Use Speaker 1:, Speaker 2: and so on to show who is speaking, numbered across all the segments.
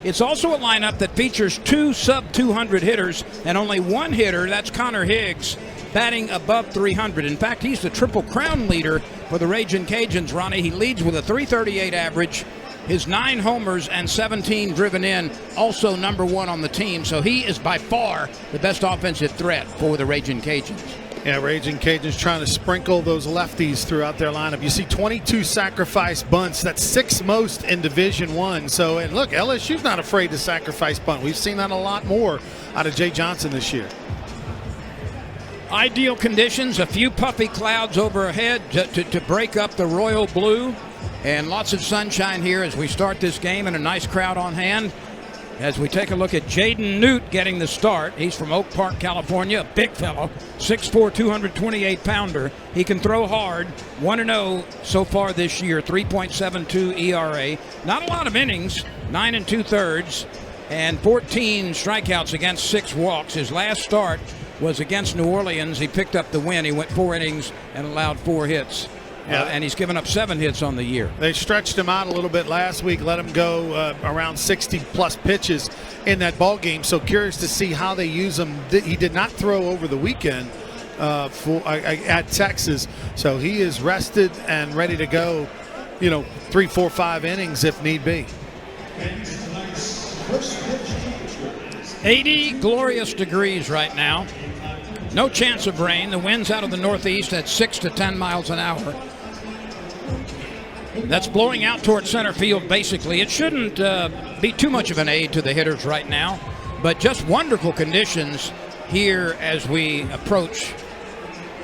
Speaker 1: It's also a lineup that features two sub-200 hitters and only one hitter, that's Connor Higgs, batting above 300. In fact, he's the Triple Crown leader for the Ragin' Cajuns, Ronnie. He leads with a .338 average. His 9 homers and 17 driven in, also number 1 on the team. So he is by far the best offensive threat for the Ragin' Cajuns.
Speaker 2: Yeah, Ragin' Cajuns trying to sprinkle those lefties throughout their lineup. You see 22 sacrifice bunts. That's 6th most in Division I. So, and look, LSU's not afraid to sacrifice bunt. We've seen that a lot more out of Jay Johnson this year.
Speaker 1: Ideal conditions, a few puffy clouds overhead to break up the royal blue, and lots of sunshine here as we start this game, and a nice crowd on hand. As we take a look at Jaden Newt getting the start. He's from Oak Park, California, a big fellow, 6'4", 228-pounder. He can throw hard, 1-0 so far this year, 3.72 ERA. Not a lot of innings, 9 2/3, and 14 strikeouts against 6 walks. His last start was against New Orleans. He picked up the win. He went 4 innings and allowed 4 hits. Yeah. And he's given up 7 hits on the year. They
Speaker 2: stretched him out a little bit last week, let him go around 60-plus pitches in that ball game. So curious to see how they use him. He did not throw over the weekend at Texas, so he is rested and ready to go. 3, 4, 5 innings if need be.
Speaker 1: 80 glorious degrees right now. No chance of rain. The wind's out of the northeast at 6 to 10 miles an hour. That's blowing out towards center field, basically. It shouldn't be too much of an aid to the hitters right now, but just wonderful conditions here as we approach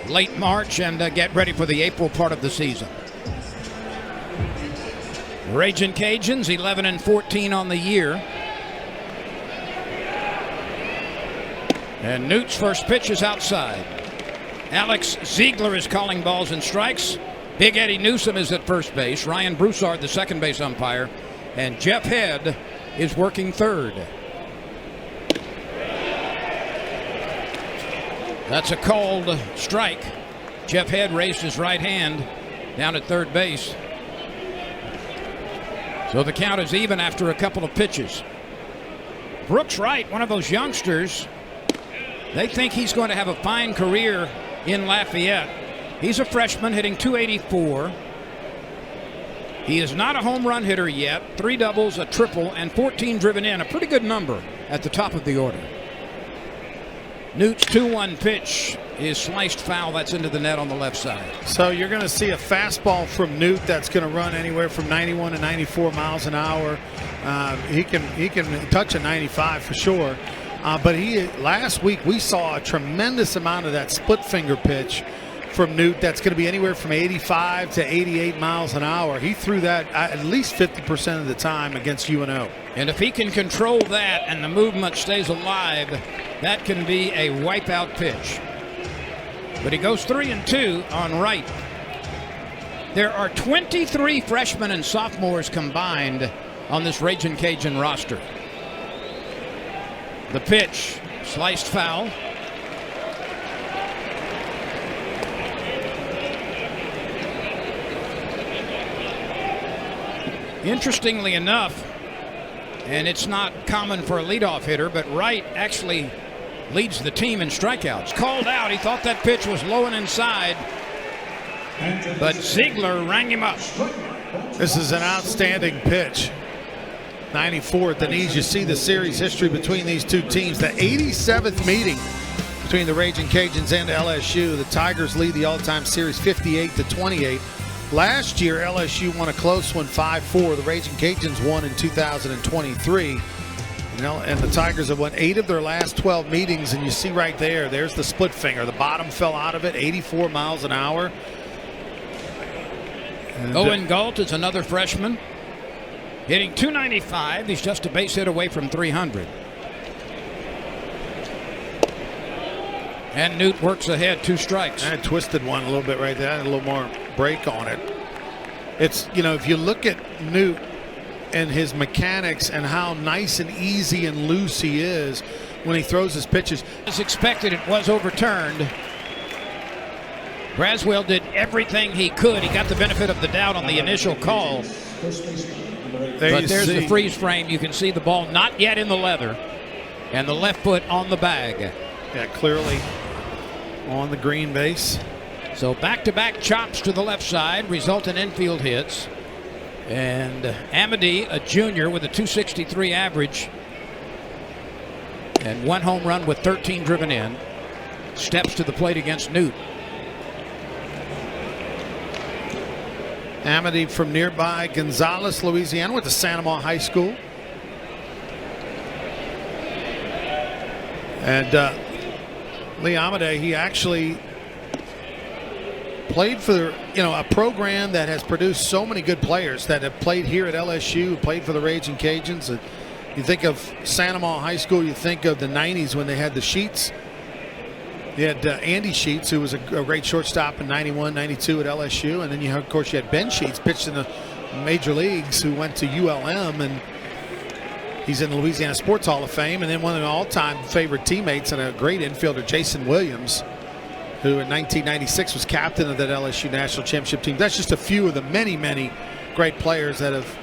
Speaker 1: late March and get ready for the April part of the season. Ragin' Cajuns, 11-14 on the year. And Newt's first pitch is outside. Alex Ziegler is calling balls and strikes. Big Eddie Newsom is at first base. Ryan Broussard, the second base umpire. And Jeff Head is working third. That's a called strike. Jeff Head raised his right hand down at third base. So the count is even after a couple of pitches. Brooks Wright, one of those youngsters, they think he's going to have a fine career in Lafayette. He's a freshman hitting .284. He is not a home run hitter yet. 3 doubles, a triple, and 14 driven in. A pretty good number at the top of the order. Newt's 2-1 pitch is sliced foul. That's into the net on the left side.
Speaker 2: So you're going to see a fastball from Newt that's going to run anywhere from 91 to 94 miles an hour. He can touch a 95 for sure. But last week we saw a tremendous amount of that split finger pitch from Newt that's going to be anywhere from 85 to 88 miles an hour. He threw that at least 50% of the time against UNO.
Speaker 1: And if he can control that and the movement stays alive, that can be a wipeout pitch. But he goes 3-2 on Wright. There are 23 freshmen and sophomores combined on this Ragin' Cajun roster. The pitch, sliced foul. Interestingly enough, and it's not common for a leadoff hitter, but Wright actually leads the team in strikeouts. Called out. He thought that pitch was low and inside, but Ziegler rang him up.
Speaker 2: This is an outstanding pitch. 94 at the knees. You see the series history between these two teams. The 87th meeting between the Ragin' Cajuns and LSU. The Tigers lead the all-time series 58-28. Last year, LSU won a close one 5-4. The Ragin' Cajuns won in 2023. And the Tigers have won 8 of their last 12 meetings. And you see right there's the split finger. The bottom fell out of it, 84 miles an hour.
Speaker 1: And Owen Galt is another freshman, hitting .295. He's just a base hit away from 300. And Newt works ahead, 2 strikes.
Speaker 2: I twisted one a little bit right there. I had a little more break on it. It's, if you look at Newt and his mechanics and how nice and easy and loose he is when he throws his pitches.
Speaker 1: As expected, it was overturned. Braswell did everything he could. He got the benefit of the doubt on the initial call. But there's the freeze frame. You can see the ball not yet in the leather, and the left foot on the bag.
Speaker 2: Yeah, clearly on the green base.
Speaker 1: So back-to-back chops to the left side result in infield hits. And Arambide, a junior with a .263 average and 1 home run with 13 driven in, steps to the plate against Newt.
Speaker 2: Arambide from nearby Gonzales, Louisiana, went to Santa Maria High School. And Lee Arambide, he actually played for a program that has produced so many good players that have played here at LSU, played for the Raging Cajuns. You think of Santa Maria High School, you think of the 90s when they had the Sheets. You had Andy Sheets, who was a great shortstop in 91, 92 at LSU. And then, of course, you had Ben Sheets, pitched in the major leagues, who went to ULM. And he's in the Louisiana Sports Hall of Fame. And then one of the all-time favorite teammates and a great infielder, Jason Williams, who in 1996 was captain of that LSU National Championship team. That's just a few of the many, many great players that have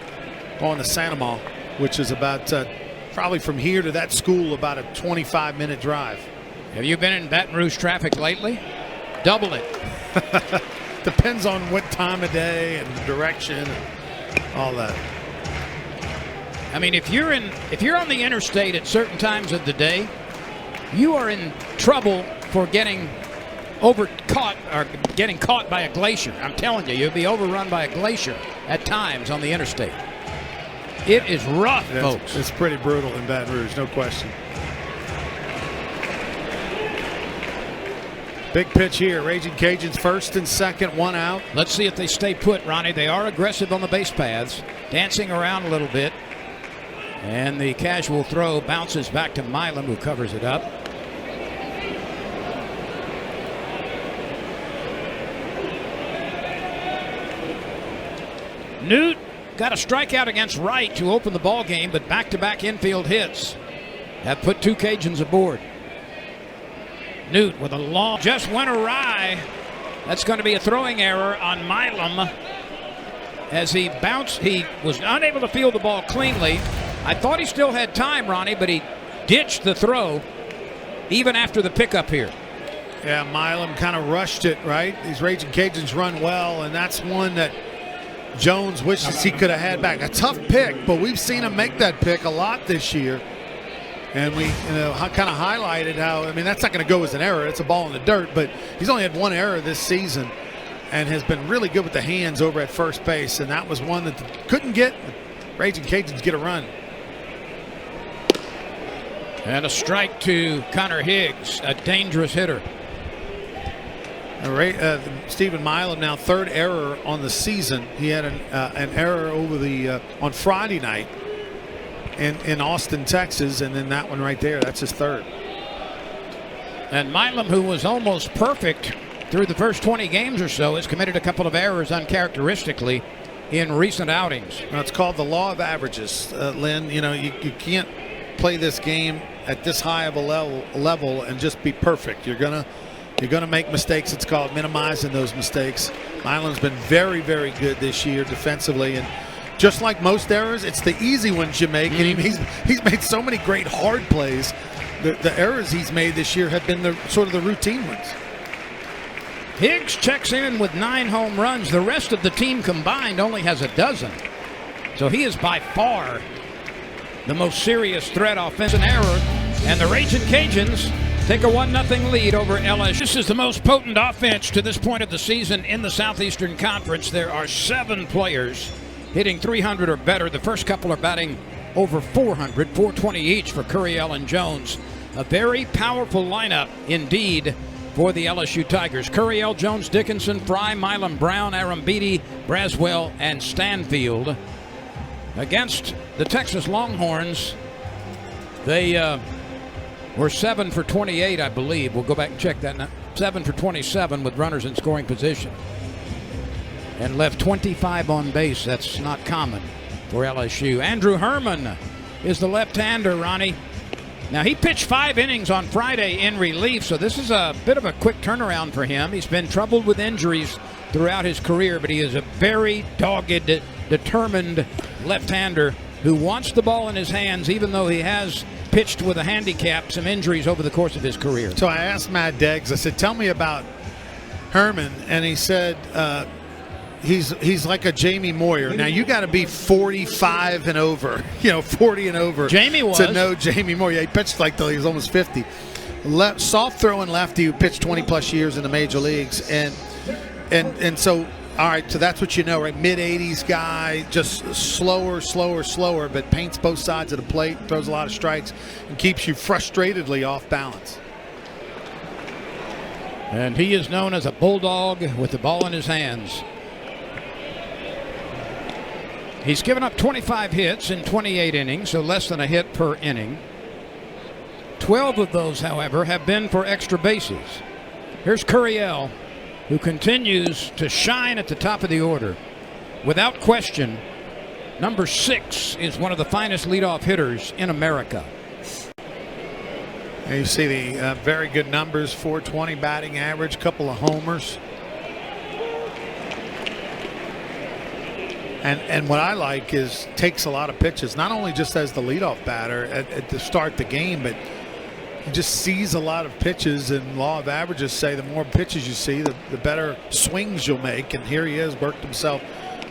Speaker 2: gone to Santa Maria, which is about probably from here to that school about a 25-minute drive.
Speaker 1: Have you been in Baton Rouge traffic lately? Double it.
Speaker 2: Depends on what time of day and direction and all that.
Speaker 1: I mean, if you're on the interstate at certain times of the day, you are in trouble for getting caught by a glacier. I'm telling you, you'll be overrun by a glacier at times on the interstate. It is rough, folks.
Speaker 2: It's pretty brutal in Baton Rouge, no question. Big pitch here. Raging Cajuns first and second, 1 out.
Speaker 1: Let's see if they stay put, Ronnie. They are aggressive on the base paths, dancing around a little bit. And the casual throw bounces back to Milam, who covers it up. Newt got a strikeout against Wright to open the ball game, but back-to-back infield hits have put 2 Cajuns aboard. Newt with a long, just went awry. That's going to be a throwing error on Milam as he bounced. He was unable to field the ball cleanly. I thought he still had time, Ronnie, but he ditched the throw even after the pickup here.
Speaker 2: Yeah, Milam kind of rushed it, right? These Raging Cajuns run well, and that's one that Jones wishes he could have had back. A tough pick, but we've seen him make that pick a lot this year. And we kind of highlighted how, I mean, that's not going to go as an error. It's a ball in the dirt, but he's only had 1 error this season and has been really good with the hands over at first base. And that was one that couldn't get. Raging Cajuns get a run.
Speaker 1: And a strike to Connor Higgs, a dangerous hitter.
Speaker 2: Stephen Milam now 3rd error on the season. He had an error over on Friday night in Austin, Texas, and then that one right there, that's his 3rd.
Speaker 1: And Milam, who was almost perfect through the first 20 games or so, has committed a couple of errors uncharacteristically in recent outings.
Speaker 2: It's called the law of averages, Lynn. You can't play this game at this high of a level and just be perfect. You're gonna make mistakes. It's called minimizing those mistakes. Milam's been very, very good this year defensively, and just like most errors, it's the easy ones you make, and he's made so many great hard plays. The errors he's made this year have been the sort of the routine ones.
Speaker 1: Higgs checks in with 9 home runs. The rest of the team combined only has 12. So he is by far the most serious threat offensive error. And the Raging Cajuns take a 1-0 lead over LSU. This is the most potent offense to this point of the season in the Southeastern Conference. There are 7 players hitting 300 or better. The first couple are batting over 400, 420 each for Curiel and Jones. A very powerful lineup indeed for the LSU Tigers. Curiel, Jones, Dickinson, Fry, Milam, Brown, Arambide, Braswell, and Stanfield. Against the Texas Longhorns, they were 7 for 28, I believe. We'll go back and check that now. 7 for 27 with runners in scoring position. And left 25 on base. That's not common for LSU. Andrew Herman is the left-hander, Ronnie. Now, he pitched 5 innings on Friday in relief, so this is a bit of a quick turnaround for him. He's been troubled with injuries throughout his career, but he is a very dogged, determined left-hander who wants the ball in his hands, even though he has pitched with a handicap, some injuries over the course of his career.
Speaker 2: So I asked Matt Deggs, I said, tell me about Herman, and he said he's like a Jamie Moyer. Now you got to be 45 and over, 40 and over.
Speaker 1: Jamie was.
Speaker 2: To know Jamie Moyer. He pitched like till he was almost 50. Soft throwing lefty who pitched 20 plus years in the major leagues, and so. All right, so that's what you know, right? Mid-80s guy, just slower, but paints both sides of the plate, throws a lot of strikes, and keeps you frustratedly off balance.
Speaker 1: And he is known as a bulldog with the ball in his hands. He's given up 25 hits in 28 innings, so less than a hit per inning. 12 of those, however, have been for extra bases. Here's Curiel, who continues to shine at the top of the order. Without question, number 6 is one of the finest leadoff hitters in America.
Speaker 2: And you see the very good numbers, 420 batting average, couple of homers. And what I like is takes a lot of pitches, not only just as the leadoff batter at to start the game, but he just sees a lot of pitches, and law of averages say the more pitches you see, the better swings you'll make. And here he is, worked himself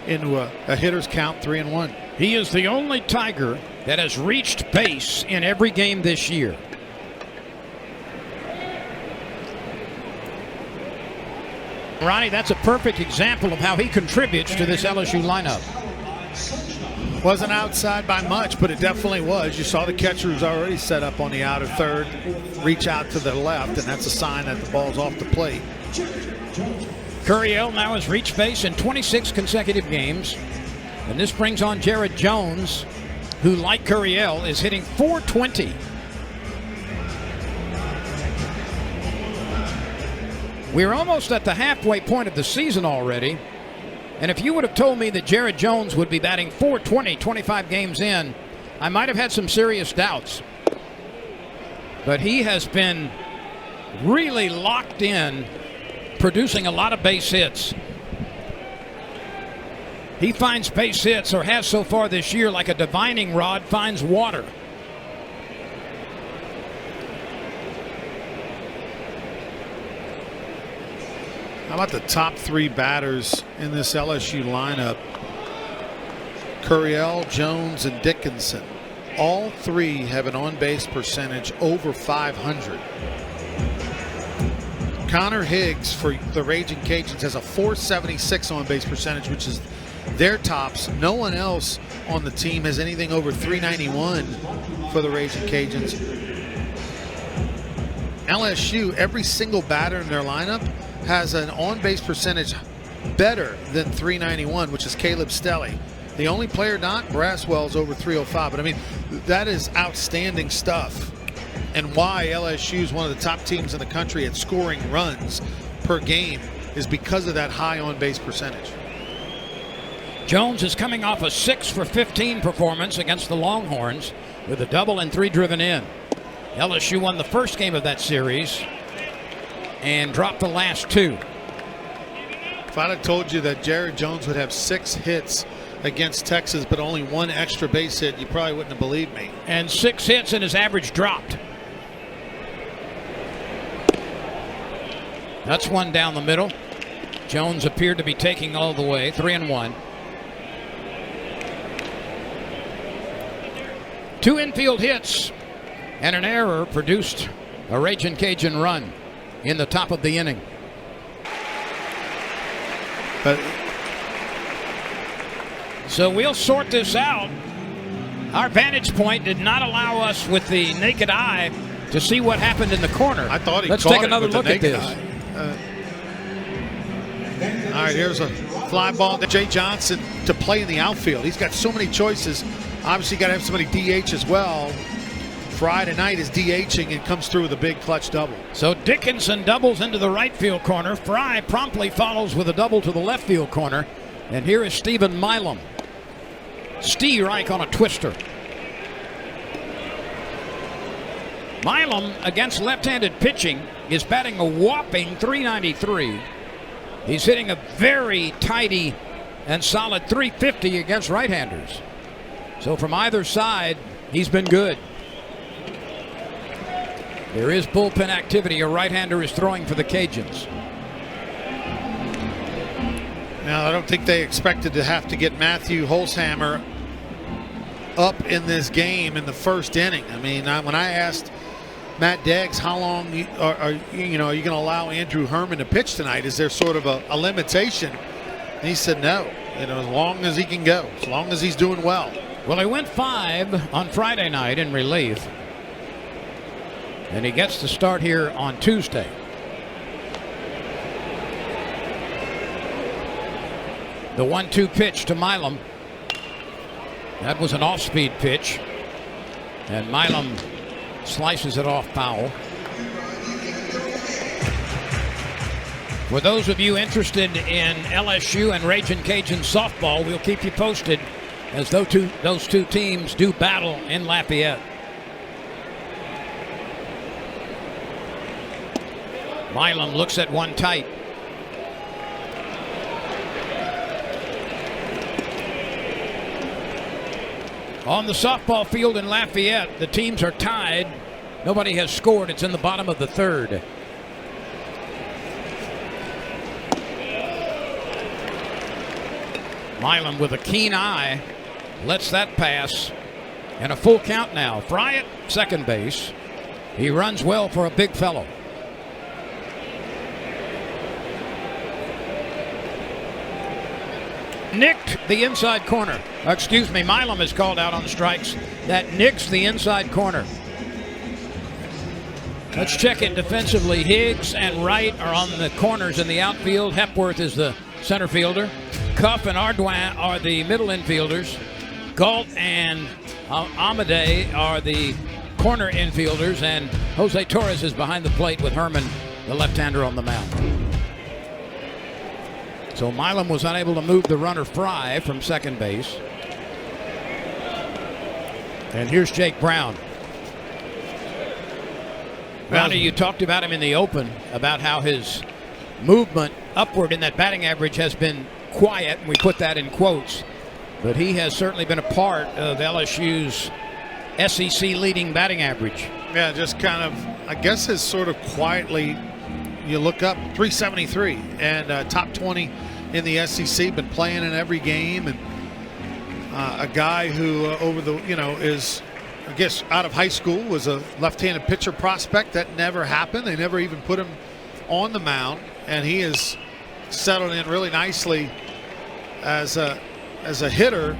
Speaker 2: into a hitter's count, 3-1.
Speaker 1: He is the only Tiger that has reached base in every game this year. Ronnie, that's a perfect example of how he contributes to this LSU lineup.
Speaker 2: Wasn't outside by much, but it definitely was. You saw the catcher who's already set up on the outer third reach out to the left, and that's a sign that the ball's off the plate.
Speaker 1: Curiel now has reached base in 26 consecutive games, and this brings on Jared Jones, who, like Curiel, is hitting .420. We're almost at the halfway point of the season already. And if you would have told me that Jared Jones would be batting .420 25 games in, I might have had some serious doubts. But he has been really locked in, producing a lot of base hits. He finds base hits, or has so far this year, like a divining rod finds water.
Speaker 2: How about the top 3 batters in this LSU lineup? Curiel, Jones, and Dickinson. All 3 have an on-base percentage over 500. Connor Higgs for the Raging Cajuns has a .476 on-base percentage, which is their tops. No one else on the team has anything over .391 for the Raging Cajuns. LSU, every single batter in their lineup has an on-base percentage better than .391, which is Caleb Stelly. The only player not, Braswell's over .305. But I mean, that is outstanding stuff. And why LSU is one of the top teams in the country at scoring runs per game is because of that high on-base percentage.
Speaker 1: Jones is coming off a 6 for 15 performance against the Longhorns with a double and 3 driven in. LSU won the first game of that series and dropped the last 2.
Speaker 2: If I'd have told you that Jared Jones would have 6 hits against Texas but only 1 extra base hit, you probably wouldn't have believed me.
Speaker 1: And 6 hits and his average dropped. That's one down the middle. Jones appeared to be taking all the way, 3-1. 2 infield hits and an error produced a Raging Cajun run in the top of the inning.
Speaker 2: But
Speaker 1: so we'll sort this out. Our vantage point did not allow us with the naked eye to see what happened in the corner.
Speaker 2: I thought he
Speaker 1: Let's
Speaker 2: caught
Speaker 1: take
Speaker 2: it
Speaker 1: another
Speaker 2: with the
Speaker 1: look at
Speaker 2: naked
Speaker 1: this.
Speaker 2: eye. All right, here's a fly ball to Jay Johnson to play in the outfield. He's got so many choices. Obviously, got to have somebody DH as well. Friday night is DHing and comes through with a big clutch double.
Speaker 1: So Dickinson doubles into the right field corner. Fry promptly follows with a double to the left field corner. And here is Stephen Milam. Steve Reich on a twister. Milam, against left-handed pitching, is batting a whopping .393. He's hitting a very tidy and solid .350 against right-handers. So from either side, he's been good. There is bullpen activity. A right-hander is throwing for the Cajuns.
Speaker 2: Now, I don't think they expected to have to get Matthew Holzhammer up in this game in the first inning. I mean, when I asked Matt Deggs how long are you going to allow Andrew Herman to pitch tonight, is there sort of a limitation? And he said no, as long as he can go, as long as he's doing well.
Speaker 1: Well, he went 5 on Friday night in relief, and he gets to start here on Tuesday. The 1-2 pitch to Milam. That was an off-speed pitch, and Milam slices it off foul. For those of you interested in LSU and Ragin' Cajun softball, we'll keep you posted as those two teams do battle in Lafayette. Milam looks at one tight. On the softball field in Lafayette, the teams are tied. Nobody has scored. It's in the bottom of the third. Milam with a keen eye lets that pass. And a full count now. Fry at second base. He runs well for a big fellow. Nicked the inside corner. Excuse me, Milam is called out on strikes. That nicks the inside corner. Let's check it defensively. Higgs and Wright are on the corners in the outfield. Hepworth is the center fielder. Cuff and Ardouin are the middle infielders. Galt and Arambide are the corner infielders. And Jose Torres is behind the plate with Herman, the left-hander, on the mound. So Milam was unable to move the runner Fry from second base. And here's Jake Brown. Ronnie, you talked about him in the open, about how his movement upward in that batting average has been quiet, and we put that in quotes. But he has certainly been a part of LSU's SEC leading batting average.
Speaker 2: Yeah, just kind of, I guess, has sort of quietly, you look up, 373 and top 20 in the SEC, been playing in every game, and a guy who is, I guess, out of high school, was a left-handed pitcher prospect. That never happened. They never even put him on the mound, and he has settled in really nicely as a hitter,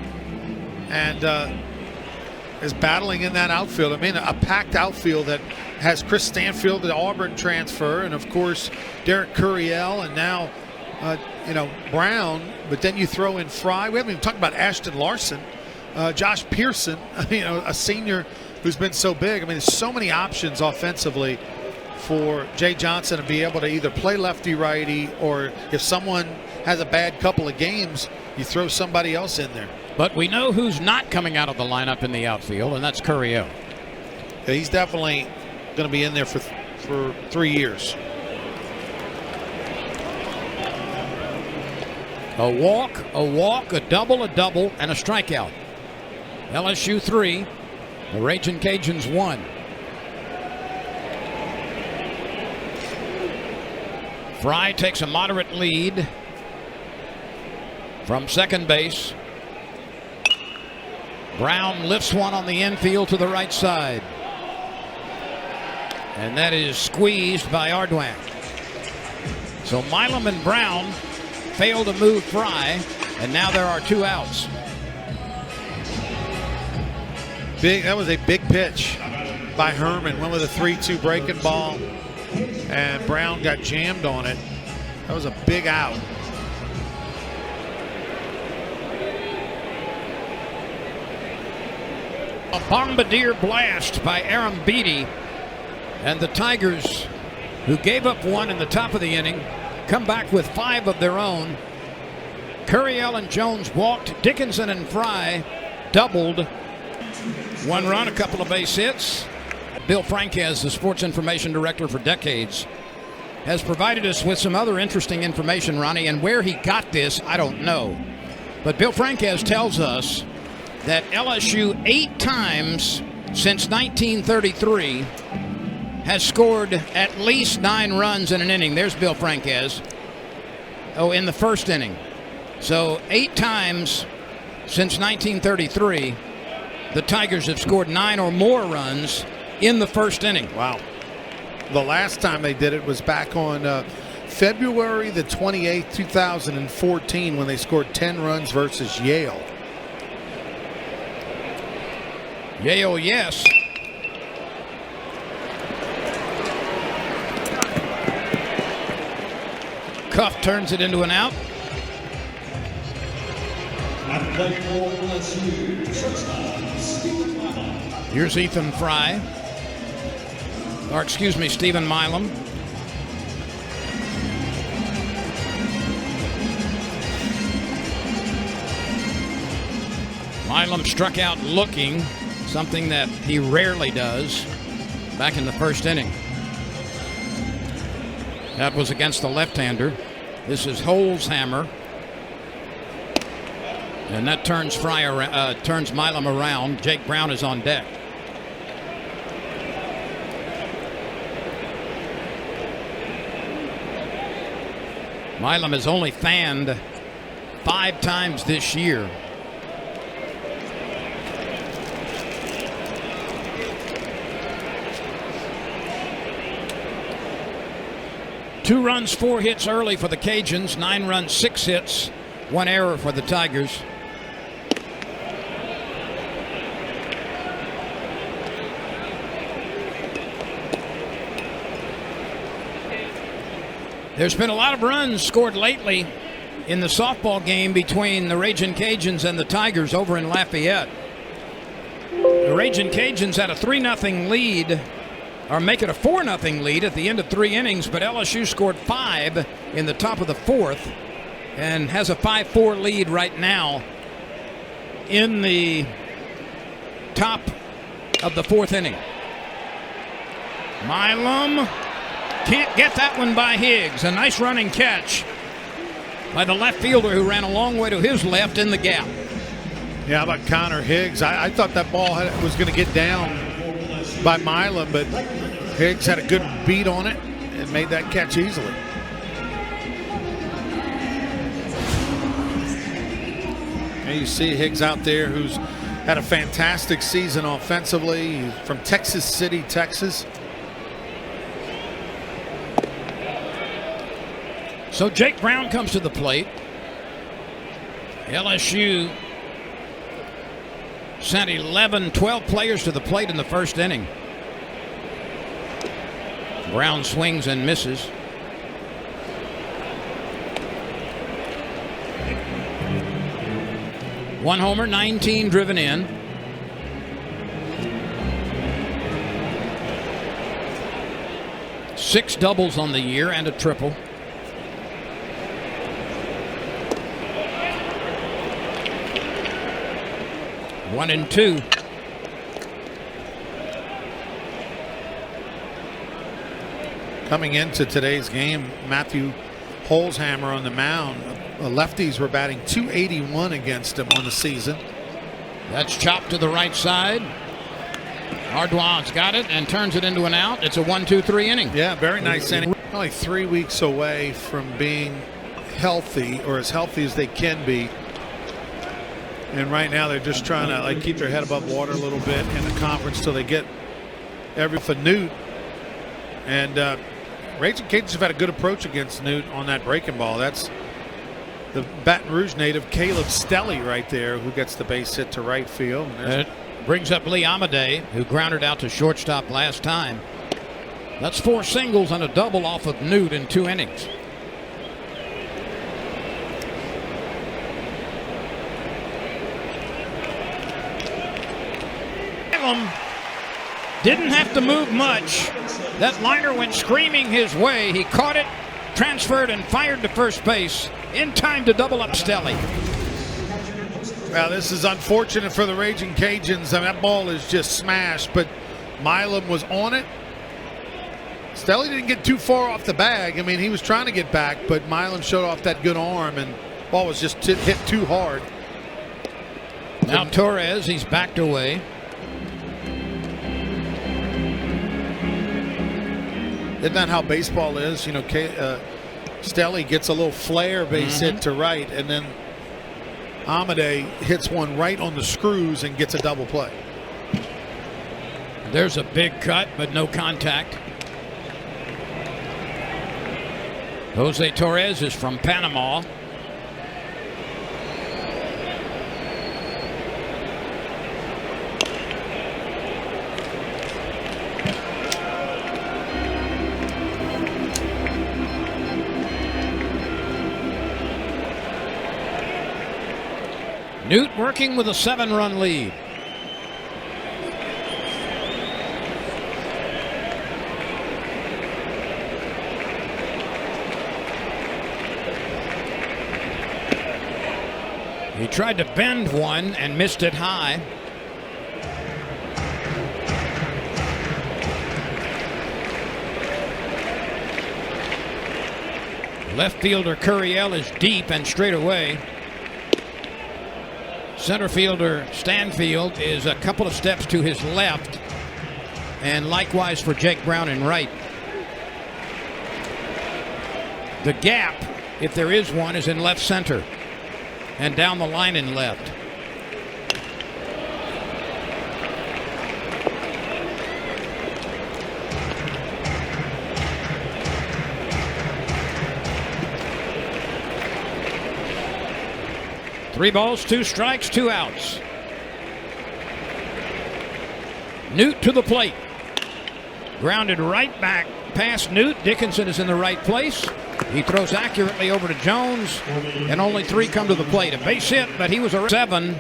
Speaker 2: and is battling in that outfield. I mean, a packed outfield that has Chris Stanfield, the Auburn transfer, and of course Derek Curiel, and now Brown. But then you throw in Fry. We haven't even talked about Ashton Larson, Josh Pearson, a senior who's been so big. I mean, there's so many options offensively for Jay Johnson to be able to either play lefty-righty, or if someone has a bad couple of games, you throw somebody else in there.
Speaker 1: But we know who's not coming out of the lineup in the outfield, and that's Curiel.
Speaker 2: Yeah, he's definitely going to be in there for 3 years.
Speaker 1: A walk, a double, and a strikeout. LSU 3, the Ragin' Cajuns 1. Fry takes a moderate lead from second base. Brown lifts one on the infield to the right side. And that is squeezed by Ardouin. So Milam and Brown fail to move Fry, and now there are 2 outs.
Speaker 2: That was a big pitch by Herman. Went with a 3-2 breaking ball, and Brown got jammed on it. That was a big out.
Speaker 1: A bombardier blast by Arambide, and the Tigers, who gave up 1 in the top of the inning, come back with 5 of their own. Curiel and Jones walked. Dickinson and Fry doubled. 1 run, a couple of base hits. Bill Franquez, the sports information director for decades, has provided us with some other interesting information, Ronnie, and where he got this, I don't know. But Bill Franquez tells us that LSU 8 times since 1933 has scored at least 9 runs in an inning. There's Bill Franquez. Oh, in the first inning. So 8 times since 1933, the Tigers have scored 9 or more runs in the first inning.
Speaker 2: Wow. The last time they did it was back on February the 28th, 2014, when they scored 10 runs versus Yale.
Speaker 1: Yale, yes. Cuff turns it into an out. Here's Ethan Fry. Or excuse me, Stephen Milam. Milam struck out looking, something that he rarely does, back in the first inning. That was against the left-hander. This is Holzhammer. And that turns turns Milam around. Jake Brown is on deck. Milam has only fanned 5 times this year. Two runs, 4 hits early for the Cajuns. 9 runs, 6 hits, 1 error for the Tigers. There's been a lot of runs scored lately in the softball game between the Ragin' Cajuns and the Tigers over in Lafayette. The Ragin' Cajuns had a 3-0 lead, or make it a 4-0 lead at the end of 3 innings, but LSU scored 5 in the top of the 4th and has a 5-4 lead right now in the top of the 4th inning. Milam can't get that one by Higgs. A nice running catch by the left fielder who ran a long way to his left in the gap.
Speaker 2: Yeah, how about Connor Higgs? I thought that ball was going to get down by Milam, but Higgs had a good beat on it and made that catch easily. And you see Higgs out there, who's had a fantastic season offensively. He's from Texas City, Texas.
Speaker 1: So Jake Brown comes to the plate. LSU sent 12 players to the plate in the first inning. Brown swings and misses. One homer, 19 driven in. Six doubles on the year and a triple. One and two.
Speaker 2: Coming into today's game, Matthew Holzhammer on the mound. The lefties were batting .281 against him on the season.
Speaker 1: That's chopped to the right side. Ardoin's got it and turns it into an out. It's a 1-2-3 inning.
Speaker 2: Yeah, very nice inning. Only 3 weeks away from being healthy, or as healthy as they can be. And right now they're just trying to keep their head above water a little bit in the conference till they get for Newt. And Ragin' Cajuns have had a good approach against Newt on that breaking ball. That's the Baton Rouge native Caleb Stelly right there, who gets the base hit to right field.
Speaker 1: And it brings up Arambide, who grounded out to shortstop last time. That's 4 singles and a double off of Newt in 2 innings. Didn't have to move much. That liner went screaming his way. He caught it, transferred, and fired to first base in time to double up Stelly.
Speaker 2: Well, this is unfortunate for the Ragin' Cajuns. I mean, that ball is just smashed, but Milam was on it. Stelly didn't get too far off the bag. I mean, he was trying to get back, but Milam showed off that good arm, and the ball was just hit too hard.
Speaker 1: Now Torres, he's backed away.
Speaker 2: Isn't that how baseball is? You know, Stelly gets a little flare base hit to right, and then Arambide hits one right on the screws and gets a double play.
Speaker 1: There's a big cut, but no contact. Jose Torres is from Panama. Newt working with a 7-run lead. He tried to bend one and missed it high. Left fielder Curiel is deep and straight away. Center fielder Stanfield is a couple of steps to his left, and likewise for Jake Brown in right. The gap, if there is one, is in left center and down the line in left. Three balls, 2 strikes, 2 outs. Newt to the plate. Grounded right back past Newt. Dickinson is in the right place. He throws accurately over to Jones, and only 3 come to the plate. A base hit, but he was a 7,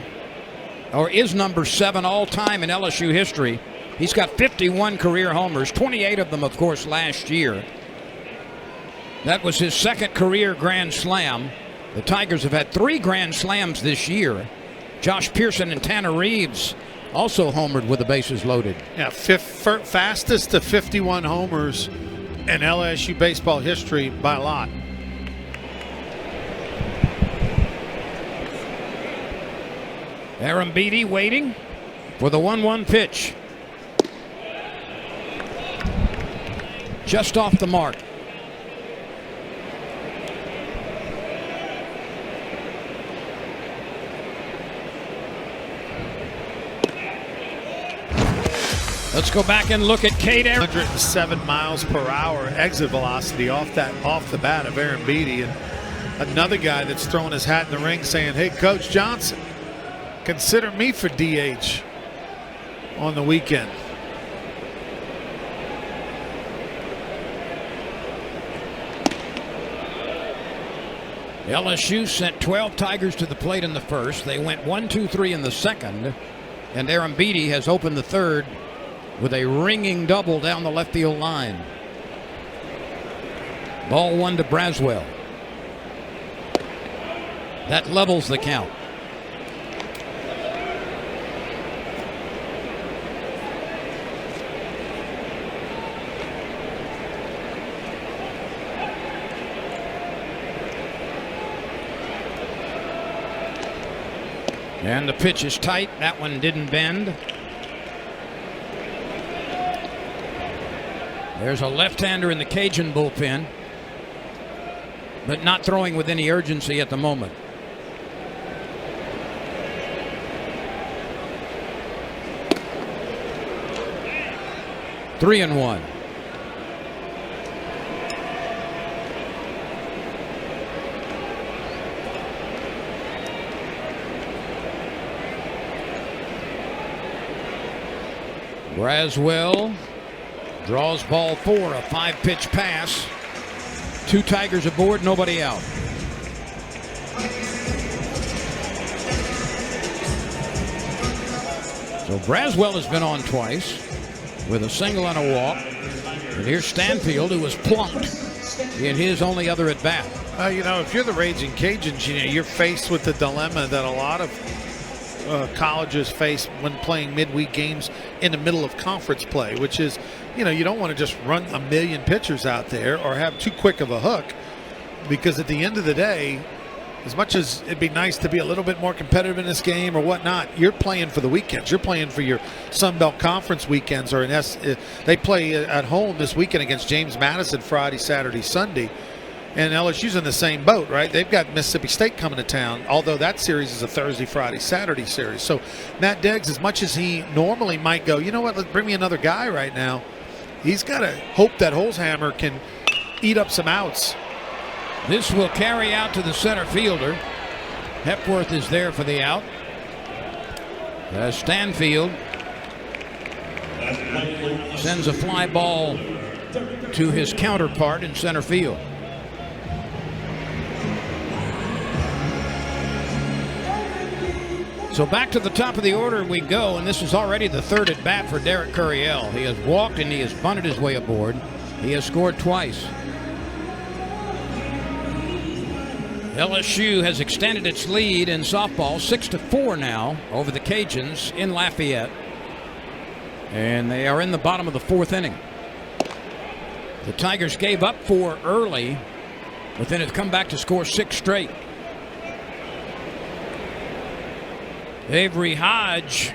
Speaker 1: or is number 7 all time in LSU history. He's got 51 career homers, 28 of them, of course, last year. That was his 2nd career grand slam. The Tigers have had 3 grand slams this year. Josh Pearson and Tanner Reeves also homered with the bases loaded.
Speaker 2: Yeah, fastest to 51 homers in LSU baseball history by a lot.
Speaker 1: Arambide waiting for the 1-1 pitch. Just off the mark. Let's go back and look at Cade.
Speaker 2: 107 miles per hour exit velocity off the bat of Arambide, and another guy that's throwing his hat in the ring saying, "Hey, Coach Johnson, consider me for DH on the weekend."
Speaker 1: LSU sent 12 Tigers to the plate in the first. They went 1-2-3 in the second, and Arambide has opened the third with a ringing double down the left field line. Ball 1 to Braswell. That levels the count. And the pitch is tight. That one didn't bend. There's a left-hander in the Cajun bullpen, but not throwing with any urgency at the moment. Three and one. Braswell draws ball 4, a 5-pitch pass. 2 Tigers aboard, nobody out. So Braswell has been on twice with a single and a walk. And here's Stanfield, who was plunked in his only other at bat.
Speaker 2: You know, if you're the Raging Cajuns, you know, you're faced with the dilemma that a lot of colleges face when playing midweek games in the middle of conference play, which is, you know, you don't want to just run a million pitchers out there or have too quick of a hook, because at the end of the day, as much as it'd be nice to be a little bit more competitive in this game or whatnot, you're playing for the weekends. You're playing for your Sun Belt Conference weekends. They play at home this weekend against James Madison Friday, Saturday, Sunday. And LSU's in the same boat, right? They've got Mississippi State coming to town, although that series is a Thursday, Friday, Saturday series. So Matt Deggs, as much as he normally might go, you know what, let's bring me another guy right now, he's got to hope that Holzhammer can eat up some outs.
Speaker 1: This will carry out to the center fielder. Hepworth is there for the out. Stanfield sends a fly ball to his counterpart in center field. So back to the top of the order we go, and this is already the third at bat for Derek Curiel. He has walked and he has bunted his way aboard. He has scored twice. LSU has extended its lead in softball 6-4 now over the Cajuns in Lafayette. And they are in the bottom of the fourth inning. The Tigers gave up 4 early, but then have come back to score 6 straight. Avery Hodge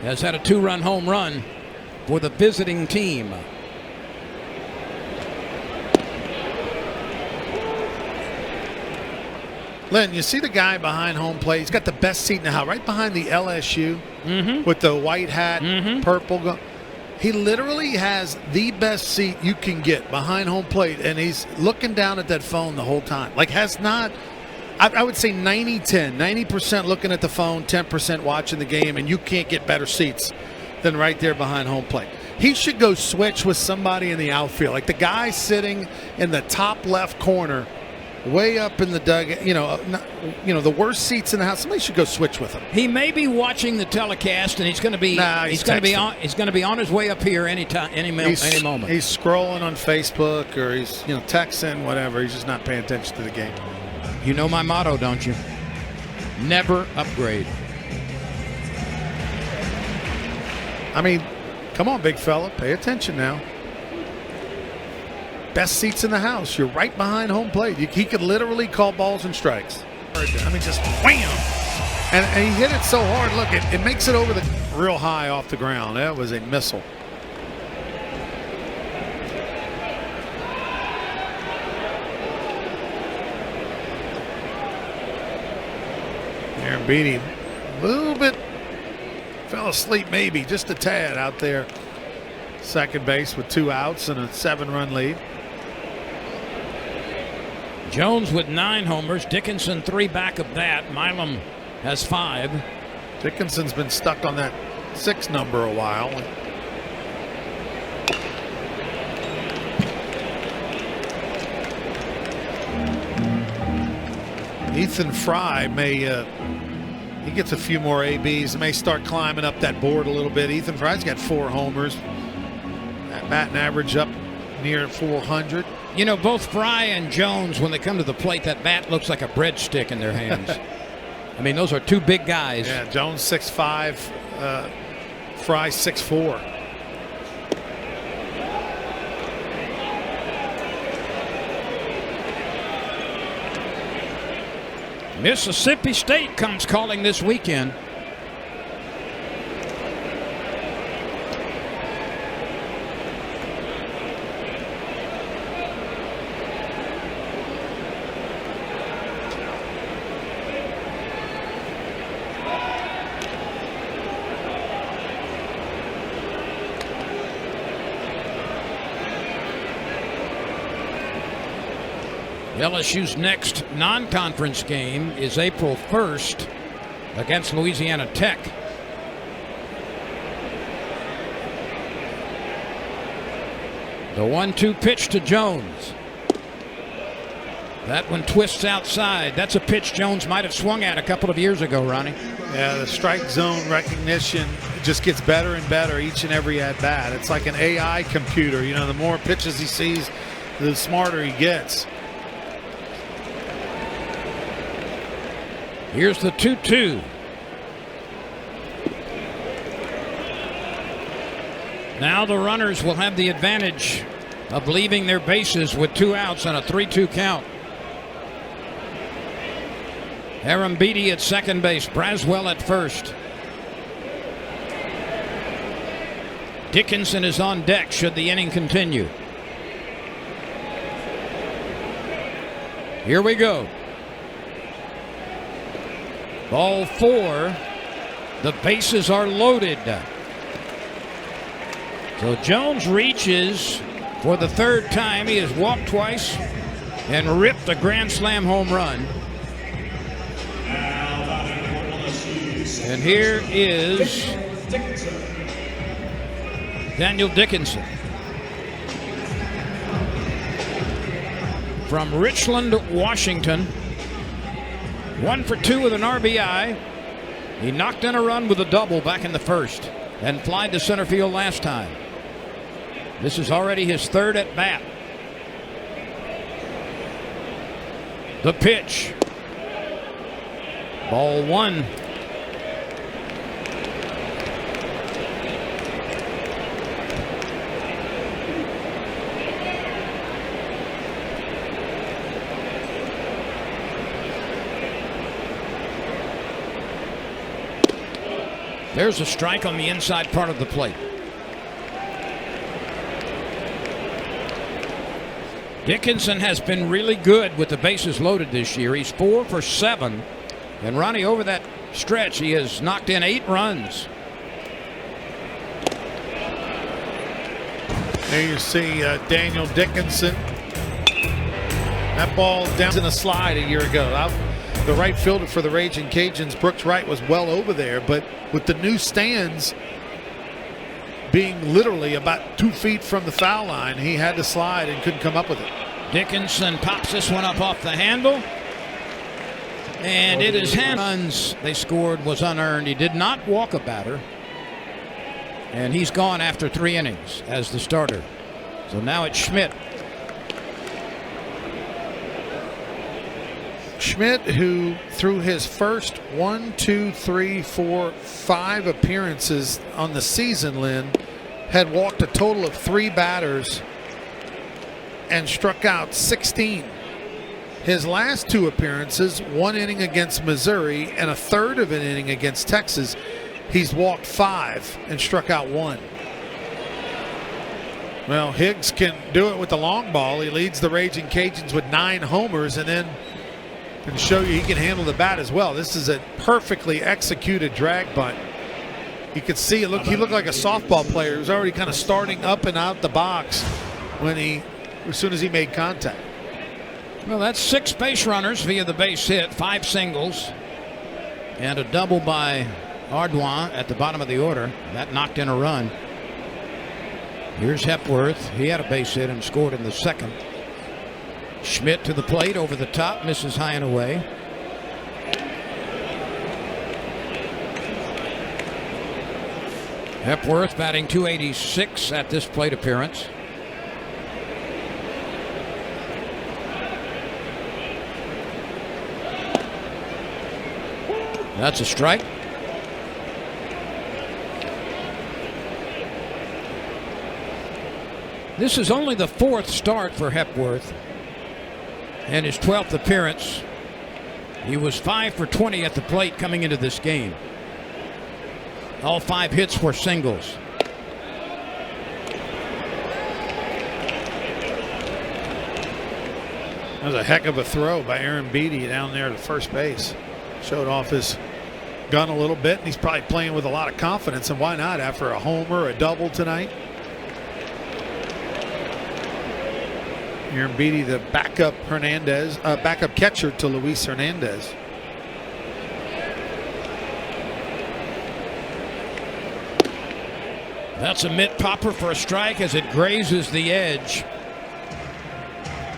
Speaker 1: has had a 2-run home run for the visiting team.
Speaker 2: Lynn, you see the guy behind home plate. He's got the best seat in the house, right behind the LSU with the white hat, purple. He literally has the best seat you can get behind home plate, and he's looking down at that phone the whole time. Like, has not, I would say 90-10, 90% looking at the phone, 10% watching the game, and you can't get better seats than right there behind home plate. He should go switch with somebody in the outfield. Like the guy sitting in the top left corner, way up in the dugout, the worst seats in the house. Somebody should go switch with him.
Speaker 1: He may be watching the telecast, and he's going to be he's going to be on his way up here any moment.
Speaker 2: He's scrolling on Facebook or he's texting, whatever. He's just not paying attention to the game.
Speaker 1: You know my motto, don't you? Never upgrade.
Speaker 2: I mean, come on, big fella, pay attention now. Best seats in the house. You're right behind home plate. He could literally call balls and strikes. I mean, just wham! And he hit it so hard. Look, it makes it over the real high off the ground. That was a missile. Arambide, a little bit fell asleep, maybe just a tad out there. Second base with 2 outs and a 7-run lead.
Speaker 1: Jones with 9 homers. Dickinson 3 back of that. Milam has 5.
Speaker 2: Dickinson's been stuck on that 6 number a while. Ethan Fry may he gets a few more ABs, may start climbing up that board a little bit. Ethan Fry's got 4 homers. That batting average up near 400.
Speaker 1: You know, both Fry and Jones, when they come to the plate, that bat looks like a breadstick in their hands. I mean, those are 2 big guys.
Speaker 2: Yeah, Jones 6'5", Fry 6'4".
Speaker 1: Mississippi State comes calling this weekend. LSU's next non-conference game is April 1st against Louisiana Tech. The 1-2 pitch to Jones. That one twists outside. That's a pitch Jones might have swung at a couple of years ago, Ronnie.
Speaker 2: Yeah, the strike zone recognition just gets better and better each and every at-bat. It's like an AI computer. The more pitches he sees, the smarter he gets.
Speaker 1: Here's the 2-2. Now the runners will have the advantage of leaving their bases with 2 outs on a 3-2 count. Arambide at second base. Braswell at first. Dickinson is on deck should the inning continue. Here we go. Ball 4. The bases are loaded. So Jones reaches for the third time. He has walked twice and ripped a grand slam home run. And here is Daniel Dickinson from Richland, Washington. 1 for 2 with an RBI. He knocked in a run with a double back in the first and flied to center field last time. This is already his third at bat. The pitch. Ball 1. There's a strike on the inside part of the plate. Dickinson has been really good with the bases loaded this year. He's 4 for 7. And Ronnie, over that stretch, he has knocked in 8 runs.
Speaker 2: There you see Daniel Dickinson. That ball down in a slide a year ago. The right fielder for the Raging Cajuns, Brooks Wright, was well over there, but with the new stands being literally about 2 feet from the foul line, he had to slide and couldn't come up with it.
Speaker 1: Dickinson pops this one up off the handle. And it is runs they scored was unearned. He did not walk a batter. And he's gone after 3 innings as the starter. So now it's Schmidt.
Speaker 2: Schmidt, who through his first 1, 2, 3, 4, 5 appearances on the season, Lynn, had walked a total of 3 batters and struck out 16. His last 2 appearances, 1 inning against Missouri and a third of an inning against Texas, he's walked 5 and struck out 1. Well, Higgs can do it with the long ball. He leads the Raging Cajuns with 9 homers, and then can show you he can handle the bat as well. This is a perfectly executed drag bunt. You could see it. He looked like a softball player. He was already kind of starting up and out the box as soon as he made contact.
Speaker 1: Well, that's 6 base runners via the base hit, 5 singles, and a double by Ardoin at the bottom of the order. That knocked in a run. Here's Hepworth. He had a base hit and scored in the second. Schmidt to the plate, over the top, misses high and away. Hepworth batting .286 at this plate appearance. That's a strike. This is only the 4th start for Hepworth and his 12th appearance. He was 5 for 20 at the plate coming into this game. All 5 hits were singles.
Speaker 2: That was a heck of a throw by Arambide down there to first base. Showed off his gun a little bit, and he's probably playing with a lot of confidence, and why not after a homer, a double tonight? Arambide, the backup catcher to Luis Hernandez.
Speaker 1: That's a mitt popper for a strike as it grazes the edge.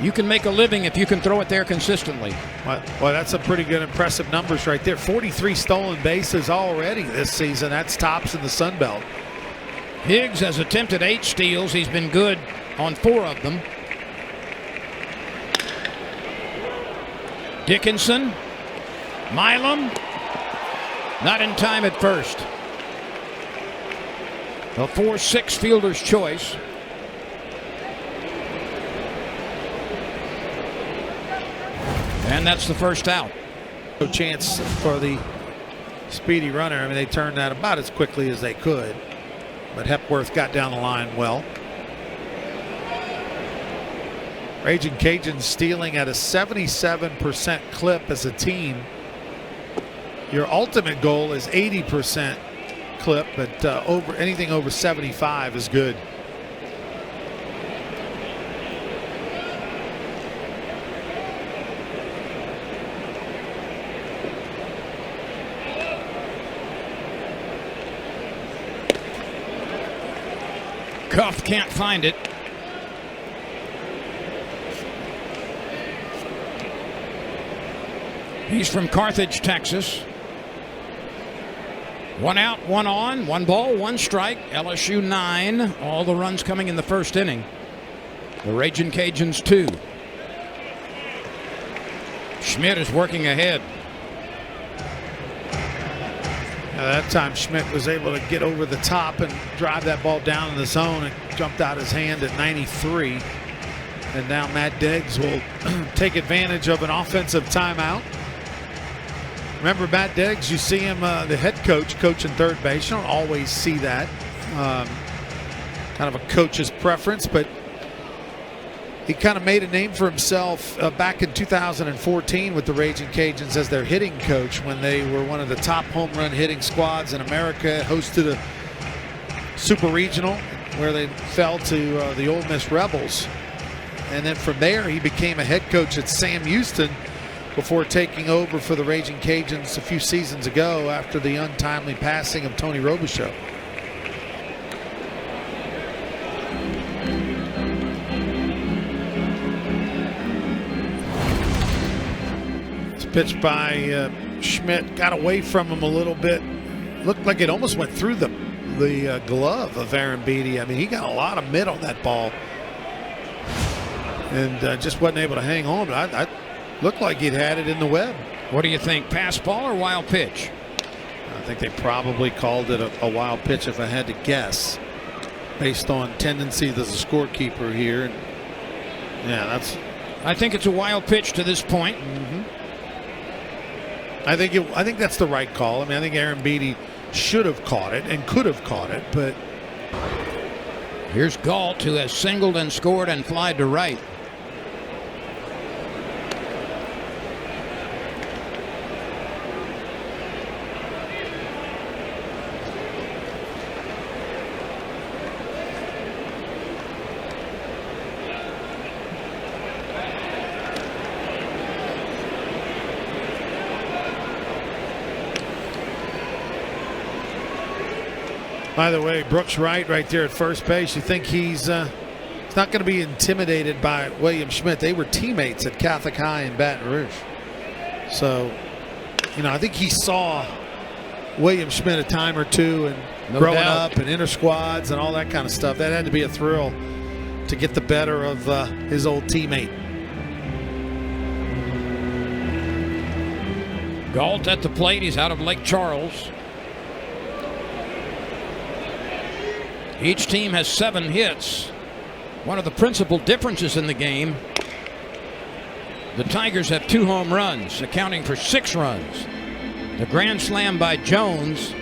Speaker 1: You can make a living if you can throw it there consistently.
Speaker 2: Well, that's a pretty good, impressive numbers right there. 43 stolen bases already this season. That's tops in the Sun Belt.
Speaker 1: Higgs has attempted 8 steals. He's been good on 4 of them. Dickinson, Milam, not in time at first. A 4-6 fielder's choice. And that's the first out.
Speaker 2: No chance for the speedy runner. I mean, they turned that about as quickly as they could, but Hepworth got down the line well. Raging Cajuns stealing at a 77% clip as a team. Your ultimate goal is 80% clip, but anything over 75 is good.
Speaker 1: Cuff can't find it. He's from Carthage, Texas. 1 out, 1 on, 1 ball, 1 strike. LSU 9. All the runs coming in the first inning. The Raging Cajuns 2. Schmidt is working ahead.
Speaker 2: That time Schmidt was able to get over the top and drive that ball down in the zone. It jumped out his hand at 93. And now Matt Diggs will take advantage of an offensive timeout. Remember Matt Diggs, you see him, the head coach, coaching third base. You don't always see that. Kind of a coach's preference, but he kind of made a name for himself back in 2014 with the Raging Cajuns as their hitting coach when they were one of the top home run hitting squads in America, hosted a super regional where they fell to the Ole Miss Rebels. And then from there, he became a head coach at Sam Houston before taking over for the Raging Cajuns a few seasons ago after the untimely passing of Tony Robichaux. It's pitched by Schmidt, got away from him a little bit. Looked like it almost went through the glove of Arambide. I mean, he got a lot of mid on that ball and just wasn't able to hang on. But I looked like he'd had it in the web.
Speaker 1: What do you think, pass ball or wild pitch?
Speaker 2: I think they probably called it a wild pitch if I had to guess, based on tendencies as a scorekeeper here. And yeah,
Speaker 1: I think it's a wild pitch to this point.
Speaker 2: I think that's the right call. I mean, I think Arambide should have caught it and could have caught it, but
Speaker 1: here's Galt, who has singled and scored and flied to right.
Speaker 2: By the way, Brooks Wright right there at first base. You think he's not going to be intimidated by William Schmidt. They were teammates at Catholic High in Baton Rouge. So, you know, I think he saw William Schmidt a time or two and growing up and inter squads and all that kind of stuff. That had to be a thrill to get the better of his old teammate.
Speaker 1: Galt at the plate. He's out of Lake Charles. Each team has 7 hits. One of the principal differences in the game, the Tigers have 2 home runs, accounting for 6 runs. The grand slam by Jones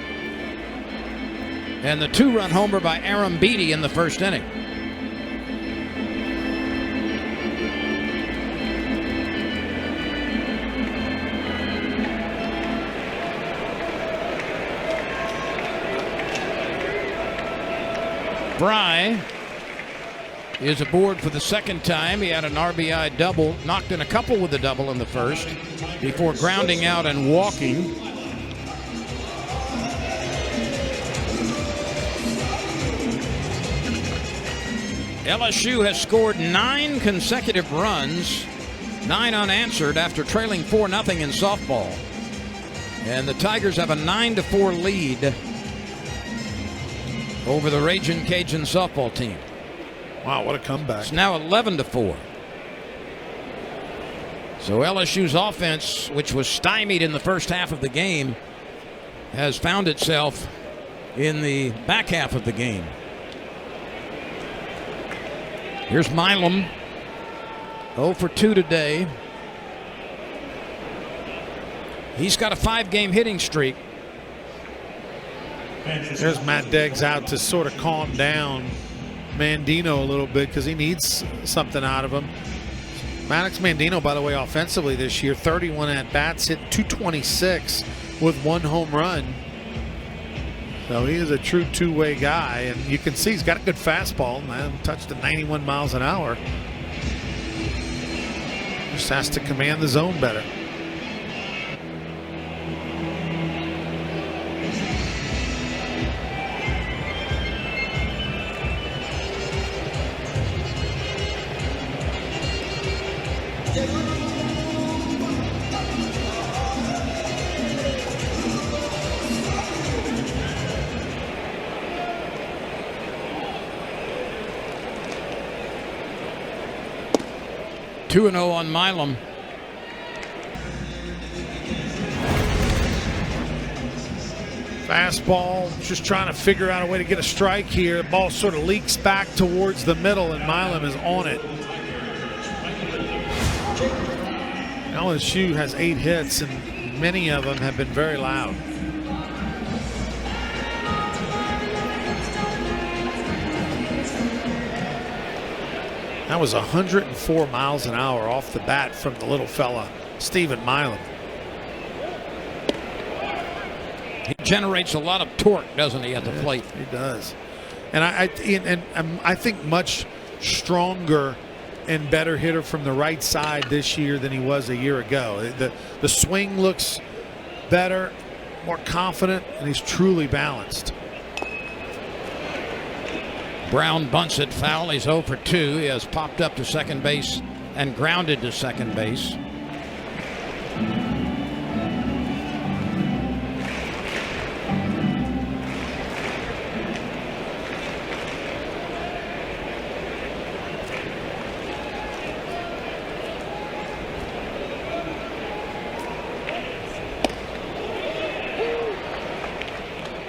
Speaker 1: and the 2-run homer by Arambide in the first inning. Fry is aboard for the second time. He had an RBI double, knocked in a couple with a double in the first before grounding out and walking. LSU has scored 9 consecutive runs, 9 unanswered after trailing 4-0 in softball. And the Tigers have a 9-4 lead over the Raging Cajun softball team.
Speaker 2: Wow, what a comeback.
Speaker 1: It's now 11-4. So LSU's offense, which was stymied in the first half of the game, has found itself in the back half of the game. Here's Milam, 0 for 2 today. He's got a 5-game hitting streak.
Speaker 2: There's Matt Deggs out to sort of calm down Mandino a little bit because he needs something out of him. Maddox Mandino, by the way, offensively this year, 31 at-bats, hit .226 with 1 home run. So he is a true two-way guy, and you can see he's got a good fastball. Man, touched at 91 miles an hour. Just has to command the zone better.
Speaker 1: Two 2-0 on Milam.
Speaker 2: Fastball, just trying to figure out a way to get a strike here. The ball sort of leaks back towards the middle, and Milam is on it. LSU has 8 hits, and many of them have been very loud. That was 104 miles an hour off the bat from the little fella, Stephen Milam.
Speaker 1: He generates a lot of torque, doesn't he, at the plate?
Speaker 2: He does. And I think much stronger and better hitter from the right side this year than he was a year ago. The swing looks better, more confident, and he's truly balanced.
Speaker 1: Brown bunts it foul. He's 0 for 2. He has popped up to second base and grounded to second base.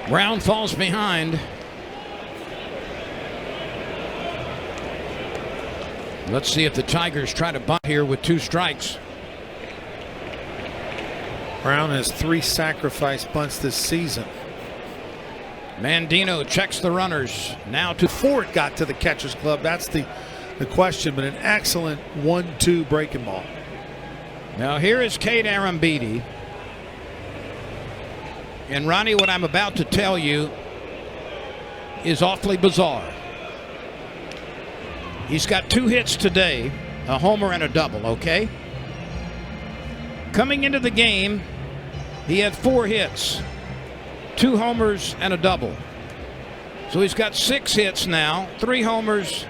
Speaker 1: Brown falls behind. Let's see if the Tigers try to bunt here with 2 strikes.
Speaker 2: Brown has 3 sacrifice bunts this season.
Speaker 1: Mandino checks the runners. Now to
Speaker 2: before it got to the catcher's glove, that's the question, but an excellent 1-2 breaking ball.
Speaker 1: Now here is Cade Arambide. And Ronnie, what I'm about to tell you is awfully bizarre. He's got 2 hits today, a homer and a double, okay? Coming into the game, he had 4 hits, 2 homers and a double. So he's got 6 hits now, 3 homers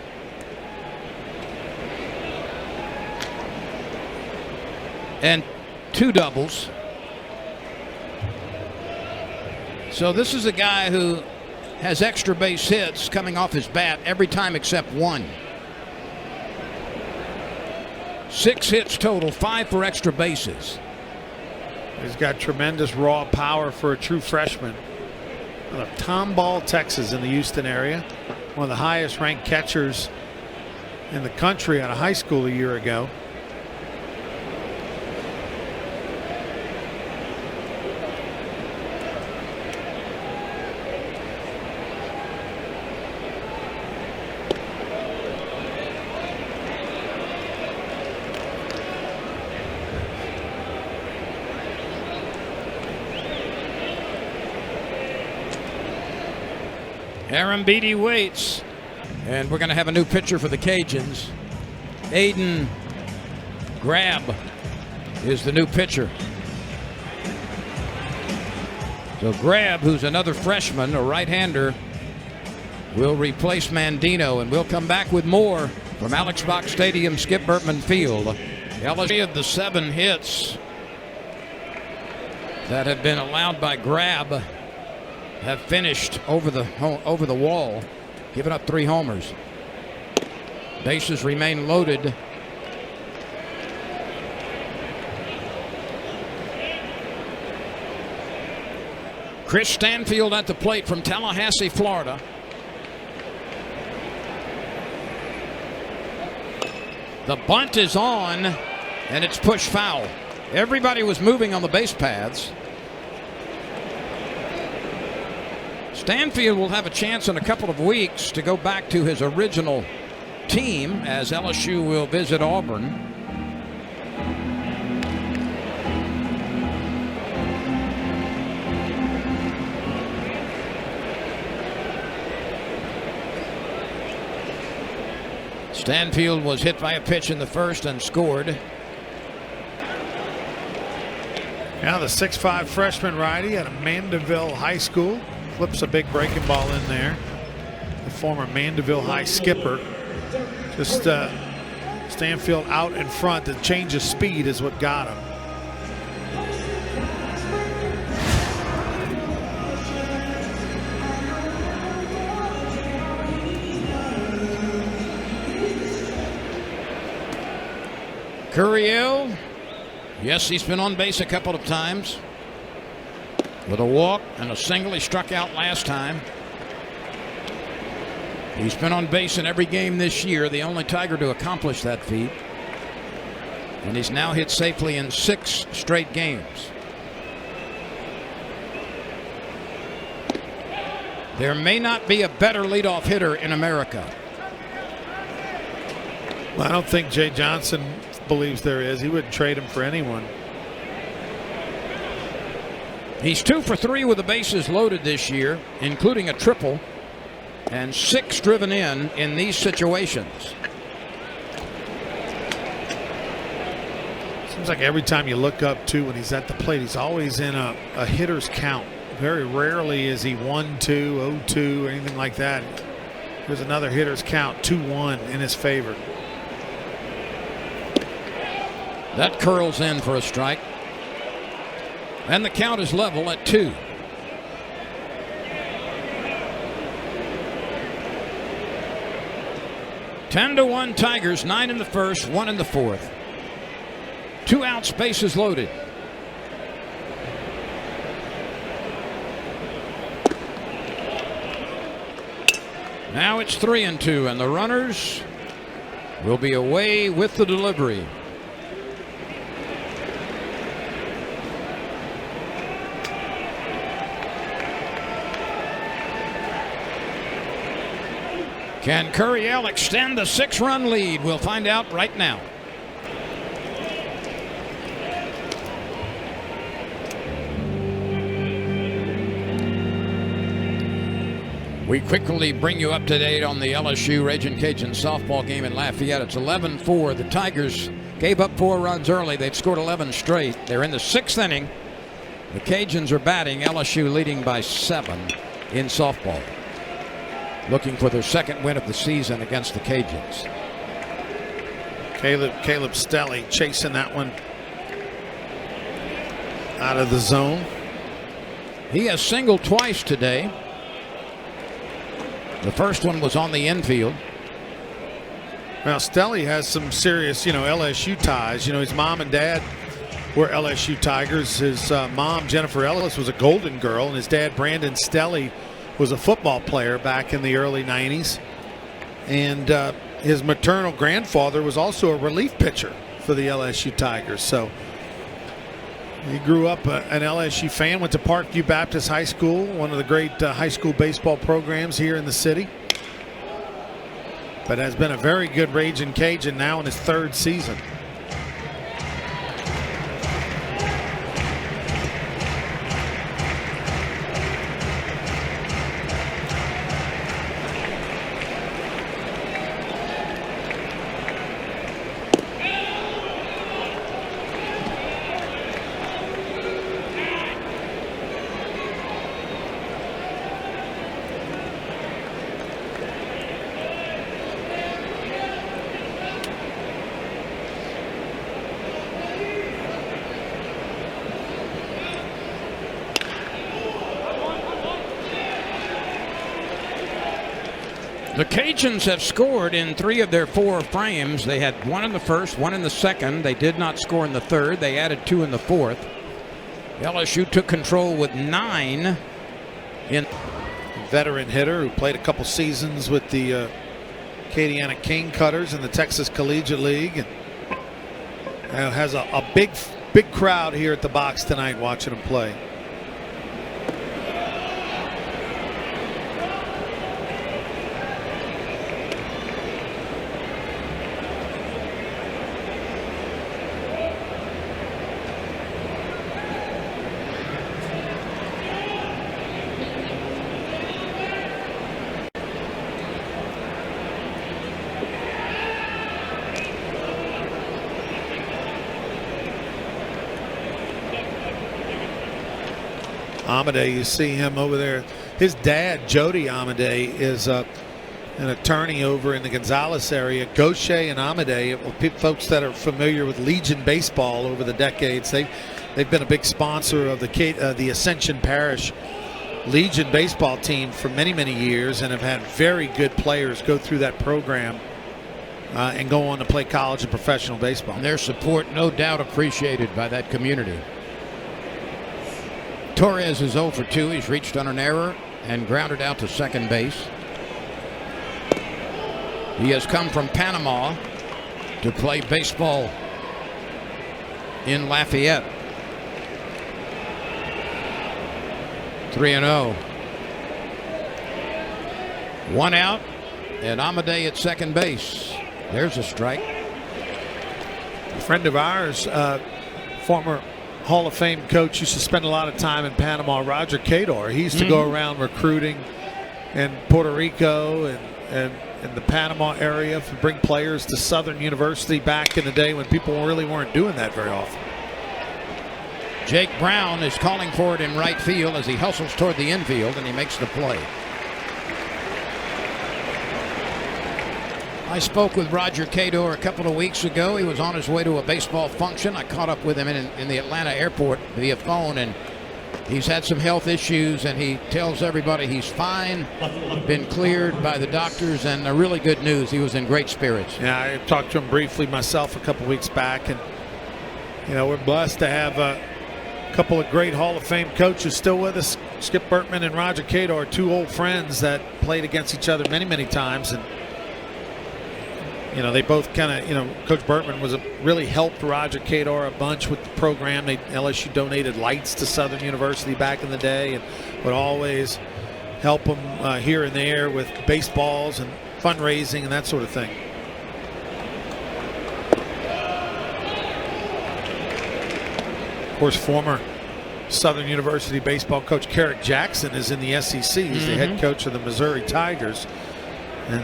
Speaker 1: and 2 doubles. So this is a guy who has extra base hits coming off his bat every time except 1. 6 hits total, 5 for extra bases.
Speaker 2: He's got tremendous raw power for a true freshman. Out of Tomball, Texas, in the Houston area. One of the highest ranked catchers in the country out of high school a year ago.
Speaker 1: Arambide waits, and we're going to have a new pitcher for the Cajuns. Aiden Grab is the new pitcher. So Grab, who's another freshman, a right-hander, will replace Mandino, and we'll come back with more from Alex Box Stadium, Skip Bertman Field. LSU of the 7 hits that have been allowed by Grab have finished over the wall, giving up 3 homers. Bases remain loaded. Chris Stanfield at the plate from Tallahassee, Florida. The bunt is on, and it's pushed foul. Everybody was moving on the base paths. Stanfield will have a chance in a couple of weeks to go back to his original team as LSU will visit Auburn. Stanfield was hit by a pitch in the first and scored.
Speaker 2: Now the 6'5" freshman righty out of Mandeville High School flips a big breaking ball in there. The former Mandeville High skipper. Just Stanfield out in front. The change of speed is what got him.
Speaker 1: Curiel, yes, he's been on base a couple of times with a walk and a single. He struck out last time. He's been on base in every game this year, the only Tiger to accomplish that feat. And he's now hit safely in 6 straight games. There may not be a better leadoff hitter in America.
Speaker 2: Well, I don't think Jay Johnson believes there is. He wouldn't trade him for anyone.
Speaker 1: He's 2 for 3 with the bases loaded this year, including a triple, and 6 driven in these situations.
Speaker 2: Seems like every time you look up too when he's at the plate, he's always in a hitter's count. Very rarely is he 1-2, 0-2, or anything like that. There's another hitter's count, 2-1 in his favor.
Speaker 1: That curls in for a strike. And the count is level at 2. Ten to 1 Tigers, 9 in the first, 1 in the fourth. 2 outs, bases loaded. Now it's 3-2, and the runners will be away with the delivery. Can Curiel extend the 6-run lead? We'll find out right now. We quickly bring you up to date on the LSU Ragin' Cajun softball game in Lafayette. It's 11-4. The Tigers gave up 4 runs early. They've scored 11 straight. They're in the 6th inning. The Cajuns are batting. LSU leading by 7 in softball, looking for their 2nd win of the season against the Cajuns.
Speaker 2: Caleb Stelly chasing that one out of the zone.
Speaker 1: He has singled twice today. The first one was on the infield.
Speaker 2: Now Stelly has some serious, LSU ties. His mom and dad were LSU Tigers. His mom, Jennifer Ellis, was a Golden Girl, and his dad, Brandon Stelly, was a football player back in the early 90s. And his maternal grandfather was also a relief pitcher for the LSU Tigers. So he grew up an LSU fan, went to Parkview Baptist High School, one of the great high school baseball programs here in the city. But has been a very good Ragin' Cajun now in his 3rd season.
Speaker 1: The Cajuns have scored in 3 of their 4 frames. They had 1 in the first, 1 in the second. They did not score in the third. They added 2 in the fourth. LSU took control with 9 in.
Speaker 2: Veteran hitter who played a couple seasons with the Acadiana Cane Cutters in the Texas Collegiate League, and has a big big crowd here at the box tonight watching him play. Arambide, you see him over there. His dad, Jody Arambide, is an attorney over in the Gonzales area. Gaucher and Arambide, folks that are familiar with Legion baseball over the decades, they've been a big sponsor of the Ascension Parish Legion baseball team for many, many years, and have had very good players go through that program and go on to play college and professional baseball.
Speaker 1: And their support, no doubt, appreciated by that community. Torres is 0 for 2. He's reached on an error and grounded out to second base. He has come from Panama to play baseball in Lafayette. 3-0. 1 out, and Arambide at second base. There's a strike.
Speaker 2: A friend of ours, former Hall of Fame coach, used to spend a lot of time in Panama, Roger Cador. He used to go around recruiting in Puerto Rico and the Panama area to bring players to Southern University back in the day when people really weren't doing that very often.
Speaker 1: Jake Brown is calling for it in right field as he hustles toward the infield, and he makes the play. I spoke with Roger Cador a couple of weeks ago. He was on his way to a baseball function. I caught up with him in the Atlanta airport via phone, and he's had some health issues, and he tells everybody he's fine, been cleared by the doctors, and really good news. He was in great spirits.
Speaker 2: Yeah, I talked to him briefly myself a couple weeks back, and we're blessed to have a couple of great Hall of Fame coaches still with us. Skip Bertman and Roger Cador, two old friends that played against each other many, many times, and they both kind of, Coach Bertman really helped Roger Cador a bunch with the program. LSU donated lights to Southern University back in the day and would always help them here and there with baseballs and fundraising and that sort of thing. Of course, former Southern University baseball coach Carrick Jackson is in the SEC. He's the head coach of the Missouri Tigers. And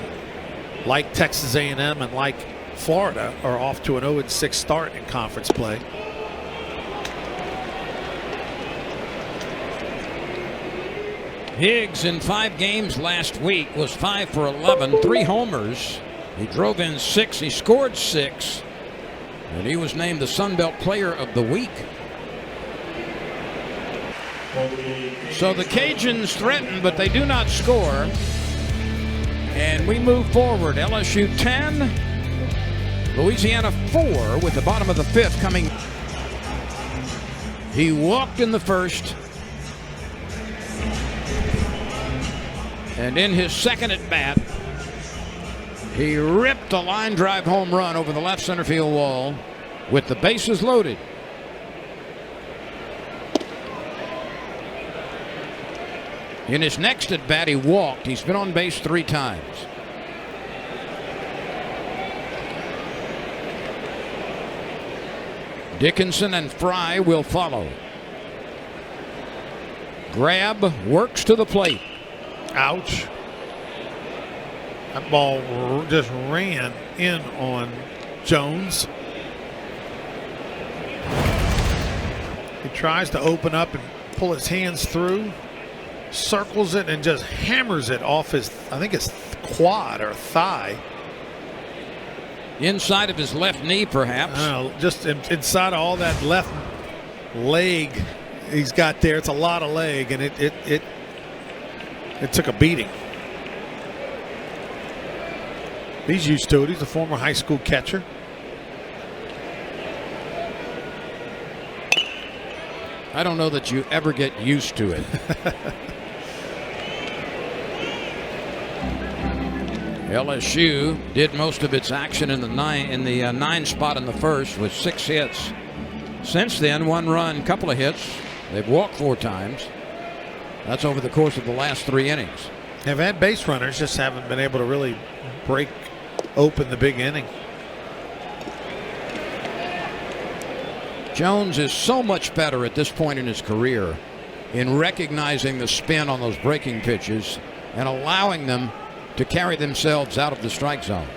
Speaker 2: like Texas A&M and like Florida, are off to an 0-6 start in conference play.
Speaker 1: Higgs in 5 games last week was 5 for 11, 3 homers. He drove in 6, he scored 6, and he was named the Sun Belt Player of the Week. So the Cajuns threaten, but they do not score. And we move forward. LSU 10, Louisiana 4 with the bottom of the 5th coming. He walked in the first. And in his second at bat, he ripped a line drive home run over the left center field wall with the bases loaded. In his next at bat, he walked. He's been on base 3 times. Dickinson and Fry will follow. Grab works to the plate.
Speaker 2: Ouch. That ball just ran in on Jones. He tries to open up and pull his hands through. Circles it and just hammers it off his, I think it's quad or thigh.
Speaker 1: Inside of his left knee, perhaps.
Speaker 2: Just inside of all that left leg he's got there. It's a lot of leg, and it took a beating. He's used to it. He's a former high school catcher.
Speaker 1: I don't know that you ever get used to it. LSU did most of its action in the 9 spot in the first with 6 hits. Since then, 1 run, couple of hits. They've walked 4 times. That's over the course of the last 3 innings.
Speaker 2: They've had base runners, just haven't been able to really break open the big inning.
Speaker 1: Jones is so much better at this point in his career in recognizing the spin on those breaking pitches and allowing them to carry themselves out of the strike zone.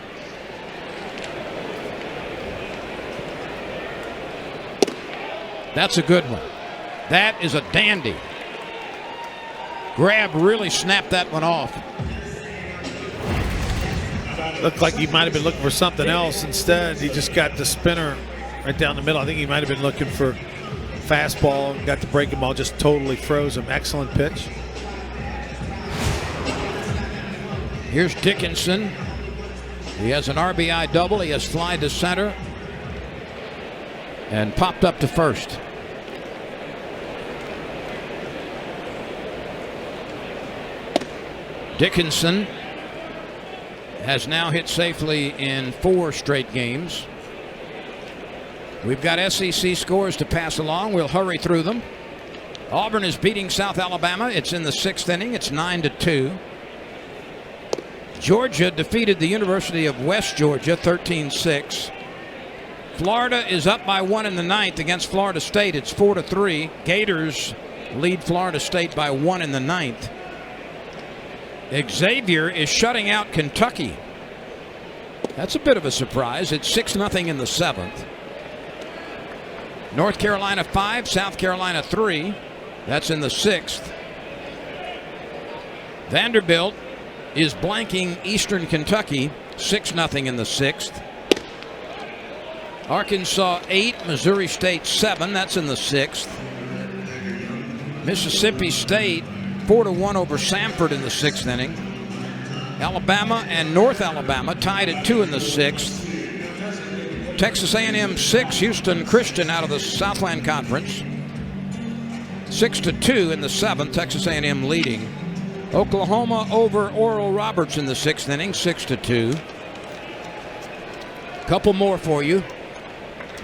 Speaker 1: That's a good one. That is a dandy. Grab really snapped that one off.
Speaker 2: Looked like he might have been looking for something else. Instead, he just got the spinner right down the middle. I think he might have been looking for fastball. Got the breaking ball, just totally froze him. Excellent pitch.
Speaker 1: Here's Dickinson. He has an RBI double. He has fly to center and popped up to first. Dickinson has now hit safely in 4 straight games. We've got SEC scores to pass along. We'll hurry through them. Auburn is beating South Alabama. It's in the 6th inning. It's 9-2. Georgia defeated the University of West Georgia 13-6. Florida is up by 1 in the 9th against Florida State. It's 4-3. Gators lead Florida State by 1 in the 9th. Xavier is shutting out Kentucky. That's a bit of a surprise. It's 6-0 in the 7th. North Carolina 5, South Carolina 3. That's in the 6th. Vanderbilt is blanking Eastern Kentucky 6-0 in the 6th. Arkansas 8, Missouri State 7. That's in the 6th. Mississippi State 4-1 over Samford in the 6th inning. Alabama and North Alabama tied at 2 in the 6th. Texas A&M 6, Houston Christian out of the Southland Conference. 6-2 in the 7th, Texas A&M leading. Oklahoma over Oral Roberts in the 6th inning, 6-2. Couple more for you.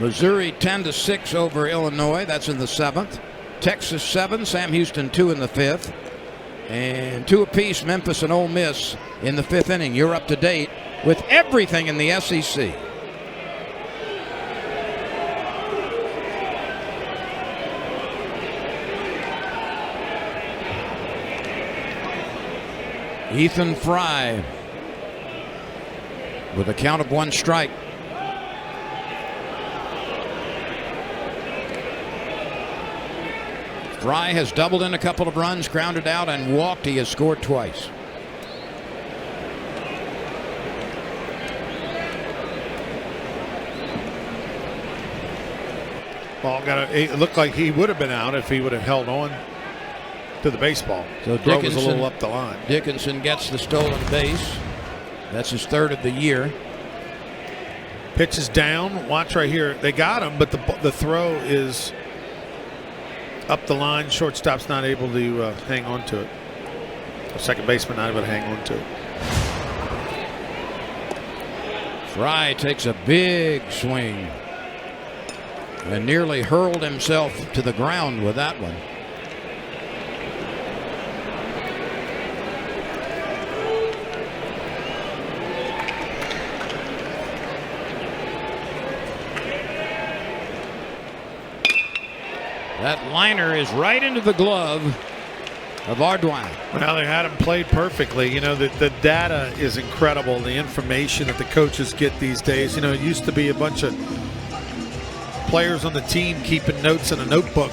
Speaker 1: Missouri 10-6 over Illinois, that's in the 7th. Texas 7, Sam Houston 2 in the 5th. And 2 apiece, Memphis and Ole Miss in the 5th inning. You're up to date with everything in the SEC. Ethan Fry with a count of 1 strike. Fry has doubled in a couple of runs, grounded out, and walked. He has scored twice.
Speaker 2: Ball it looked like he would have been out if he would have held on to the baseball.
Speaker 1: So
Speaker 2: Dickinson was a little up the line.
Speaker 1: Dickinson gets the stolen base. That's his 3rd of the year.
Speaker 2: Pitch is down. Watch right here. They got him, but the throw is up the line. Shortstop's not able to hang on to it. The second baseman not able to hang on to it.
Speaker 1: Fry takes a big swing and nearly hurled himself to the ground with that one. That liner is right into the glove of Ardoin.
Speaker 2: Well, they had him played perfectly. You know, the data is incredible. The information that the coaches get these days. You know, it used to be a bunch of players on the team keeping notes in a notebook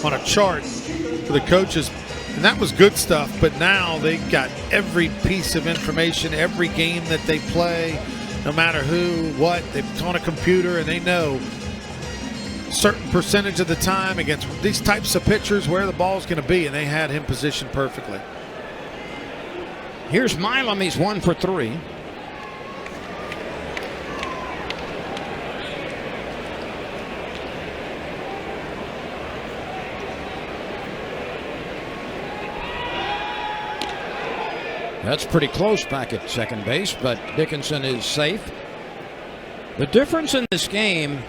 Speaker 2: on a chart for the coaches. And that was good stuff. But now they got every piece of information, every game that they play, no matter who, what. It's on a computer, and they know certain percentage of the time against these types of pitchers where the ball's going to be, and they had him positioned perfectly.
Speaker 1: Here's Milam. He's 1 for 3. That's pretty close back at second base, but Dickinson is safe. The difference in this game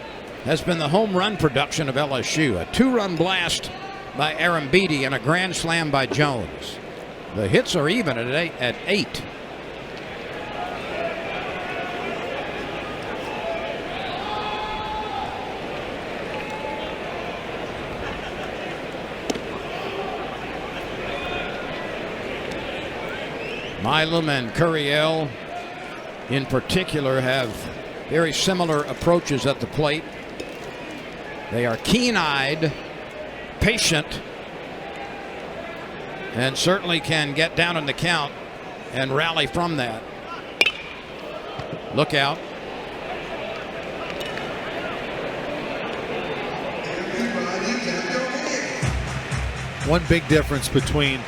Speaker 1: has been the home run production of LSU. A 2-run blast by Arambide and a grand slam by Jones. The hits are even at 8. Milam and Curiel in particular have very similar approaches at the plate. They are keen-eyed, patient, and certainly can get down in the count and rally from that. Look out.
Speaker 2: One big difference between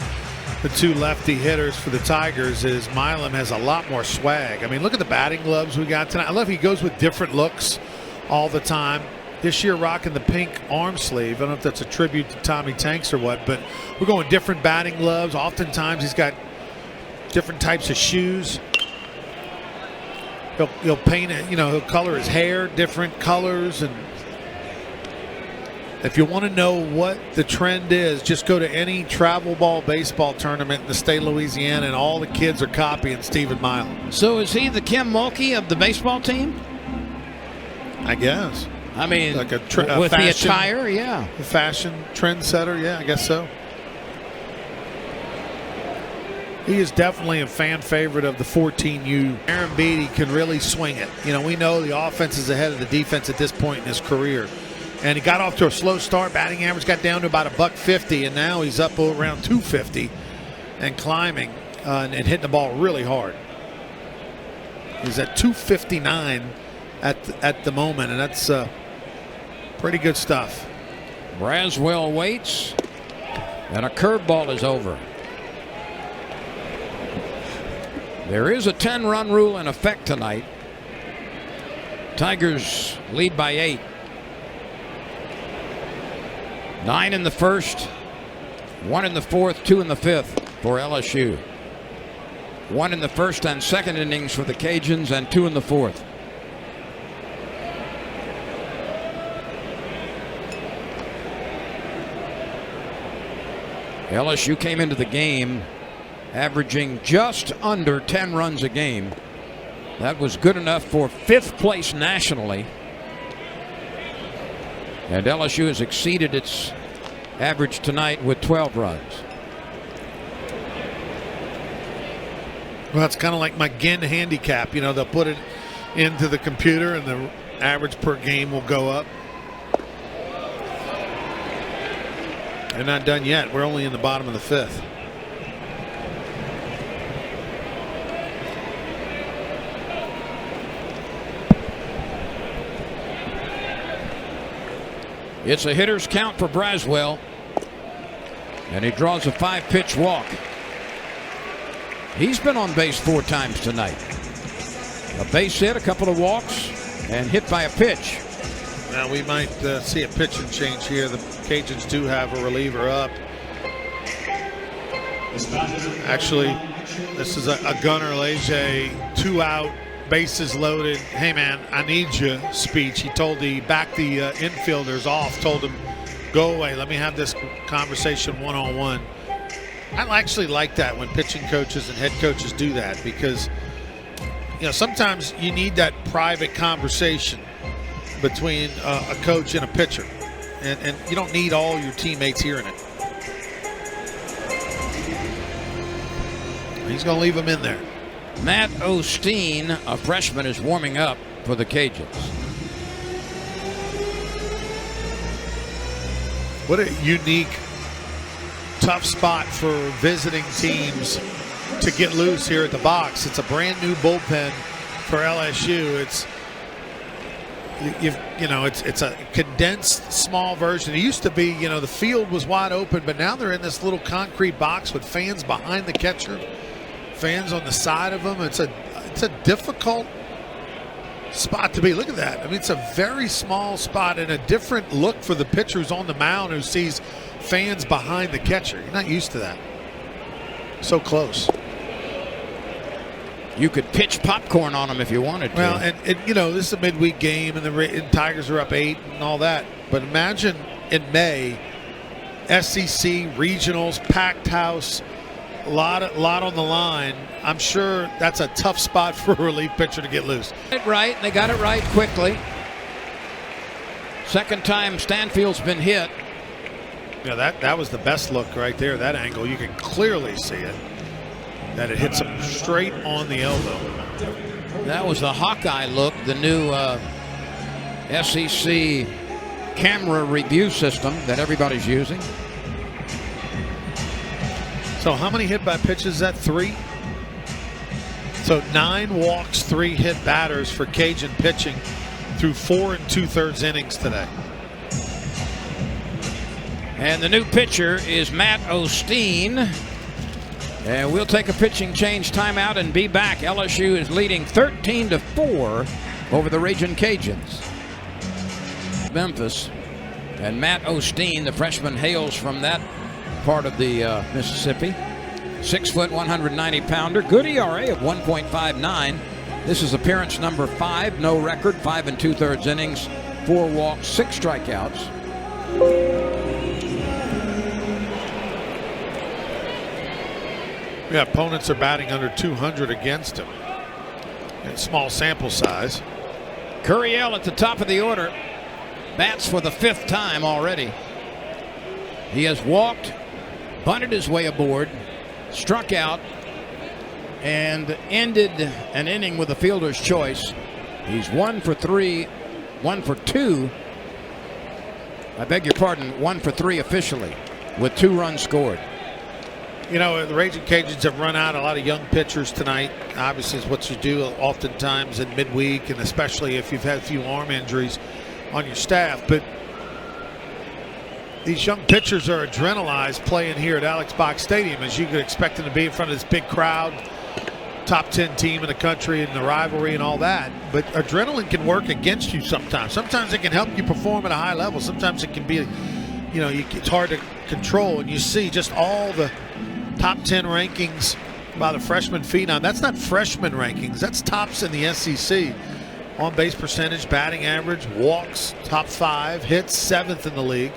Speaker 2: the two lefty hitters for the Tigers is Milam has a lot more swag. I mean, look at the batting gloves we got tonight. I love he goes with different looks all the time. This year rocking the pink arm sleeve. I don't know if that's a tribute to Tommy Tanks or what, but we're going different batting gloves. Oftentimes he's got different types of shoes. He'll paint it, he'll color his hair different colors. And if you want to know what the trend is, just go to any travel ball baseball tournament in the state of Louisiana, and all the kids are copying Stephen Milam.
Speaker 1: So is he the Kim Mulkey of the baseball team?
Speaker 2: I guess.
Speaker 1: I mean,
Speaker 2: like a
Speaker 1: with
Speaker 2: fashion,
Speaker 1: the attire, yeah.
Speaker 2: A fashion trendsetter, yeah, I guess so. He is definitely a fan favorite of the 14U. Arambide can really swing it. We know the offense is ahead of the defense at this point in his career. And he got off to a slow start. Batting average got down to about $150, and now he's up around 250 and climbing and hitting the ball really hard. He's at 259 at the moment, and that's pretty good stuff.
Speaker 1: Braswell waits, and a curveball is over. There is a 10-run rule in effect tonight. Tigers lead by 8. 9 in the first, 1 in the fourth, 2 in the fifth for LSU. 1 in the first and second innings for the Cajuns, and 2 in the fourth. LSU came into the game averaging just under 10 runs a game. That was good enough for 5th place nationally. And LSU has exceeded its average tonight with 12 runs.
Speaker 2: Well, it's kind of like my Ginn handicap. They'll put it into the computer and the average per game will go up. They're not done yet. We're only in the bottom of the 5th.
Speaker 1: It's a hitter's count for Braswell, and he draws a 5-pitch walk. He's been on base 4 times tonight. A base hit, a couple of walks, and hit by a pitch.
Speaker 2: Now we might see a pitching change here. The Cajuns do have a reliever up. Actually, this is a Gunnar Leger 2-out, bases loaded, hey man, I need you speech. He told the infielders off, told them, go away, let me have this conversation one-on-one. I actually like that when pitching coaches and head coaches do that, because sometimes you need that private conversation between a coach and a pitcher, and you don't need all your teammates hearing it. He's going to leave him in there.
Speaker 1: Matt Osteen, a freshman, is warming up for the Cajuns.
Speaker 2: What a unique, tough spot for visiting teams to get loose here at the box. It's a brand new bullpen for LSU. It's a condensed small version. It used to be, the field was wide open, but now they're in this little concrete box with fans behind the catcher, fans on the side of them. It's a difficult spot to be. Look at that. I mean, it's a very small spot and a different look for the pitcher who's on the mound who sees fans behind the catcher. You're not used to that. So close.
Speaker 1: You could pitch popcorn on them if you wanted to.
Speaker 2: Well, and you know, this is a midweek game, and the Tigers are up 8 and all that. But imagine in May, SEC regionals, packed house, a lot on the line. I'm sure that's a tough spot for a relief pitcher to get loose.
Speaker 1: Right, they got it right quickly. Second time Stanfield's been hit.
Speaker 2: Yeah, that was the best look right there. That angle, you can clearly see it. That it hits him straight on the elbow.
Speaker 1: That was the Hawkeye look, the new SEC camera review system that everybody's using.
Speaker 2: So how many hit by pitches is that? 3? So 9 walks, 3 hit batters for Cajun pitching through 4 2/3 innings today.
Speaker 1: And the new pitcher is Matt Osteen. And we'll take a pitching change timeout and be back. LSU is leading 13-4 over the Ragin' Cajuns. Memphis. And Matt Osteen, the freshman, hails from that part of the Mississippi. 6 foot, 190 pounder. Good ERA of 1.59. This is appearance number 5. No record. 5 2/3 innings. 4 walks, 6 strikeouts.
Speaker 2: Yeah, opponents are batting under 200 against him. In small sample size.
Speaker 1: Curiel at the top of the order. Bats for the 5th time already. He has walked, bunted his way aboard, struck out, and ended an inning with a fielder's choice. He's 1 for 3, 1 for 2. I beg your pardon, 1 for 3 officially, with 2 runs scored.
Speaker 2: You know, the Ragin' Cajuns have run out a lot of young pitchers tonight. Obviously, it's what you do oftentimes in midweek, and especially if you've had a few arm injuries on your staff. But these young pitchers are adrenalized playing here at Alex Box Stadium, as you could expect them to be in front of this big crowd, top 10 team in the country, and the rivalry and all that. But adrenaline can work against you sometimes. Sometimes it can help you perform at a high level. Sometimes it can be, you know, it's hard to control. And you see just all the top 10 rankings by the freshman phenom. That's not freshman rankings. That's tops in the SEC. On base percentage, batting average, walks, top 5, hits 7th in the league.